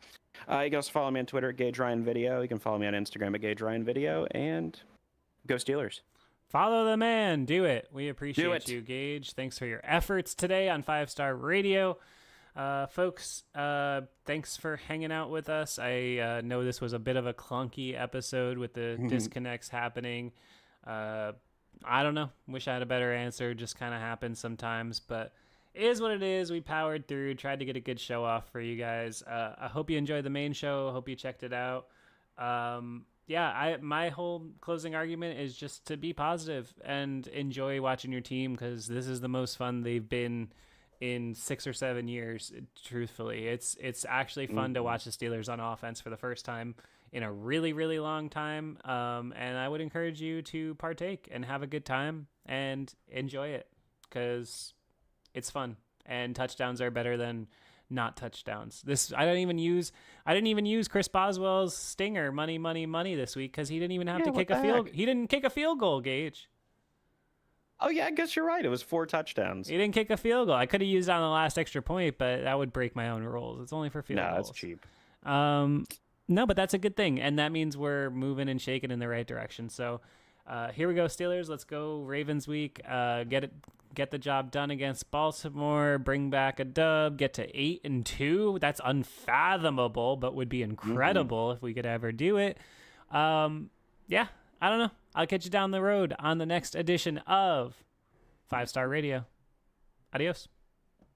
You can also follow me on Twitter at Gage Ryan Video. You can follow me on Instagram at Gage Ryan Video. And go Steelers. Follow the man. Do it. We appreciate you, Gage. Thanks for your efforts today on 5-Star Radio. Folks, thanks for hanging out with us. I know this was a bit of a clunky episode with the disconnects happening. I don't know. Wish I had a better answer. Just kind of happens sometimes, but it is what it is. We powered through, tried to get a good show off for you guys. I hope you enjoyed the main show. Hope you checked it out. My whole closing argument is just to be positive and enjoy watching your team, because this is the most fun they've been in 6 or 7 years. Truthfully, it's actually fun to watch the Steelers on offense for the first time in a really, really long time. And I would encourage you to partake and have a good time and enjoy it, because it's fun and touchdowns are better than not touchdowns. I didn't even use Chris Boswell's stinger money this week, because he didn't even have to kick a field. He didn't kick a field goal, Gage. Oh yeah, I guess you're right. It was 4 touchdowns. He didn't kick a field goal. I could have used it on the last extra point, but that would break my own rules. It's only for field goals. No, that's cheap. No, but that's a good thing, and that means we're moving and shaking in the right direction. So here we go, Steelers. Let's go Ravens week. Get the job done against Baltimore. Bring back a dub. Get to 8-2. That's unfathomable, but would be incredible if we could ever do it. I don't know. I'll catch you down the road on the next edition of 5-Star Radio. Adios.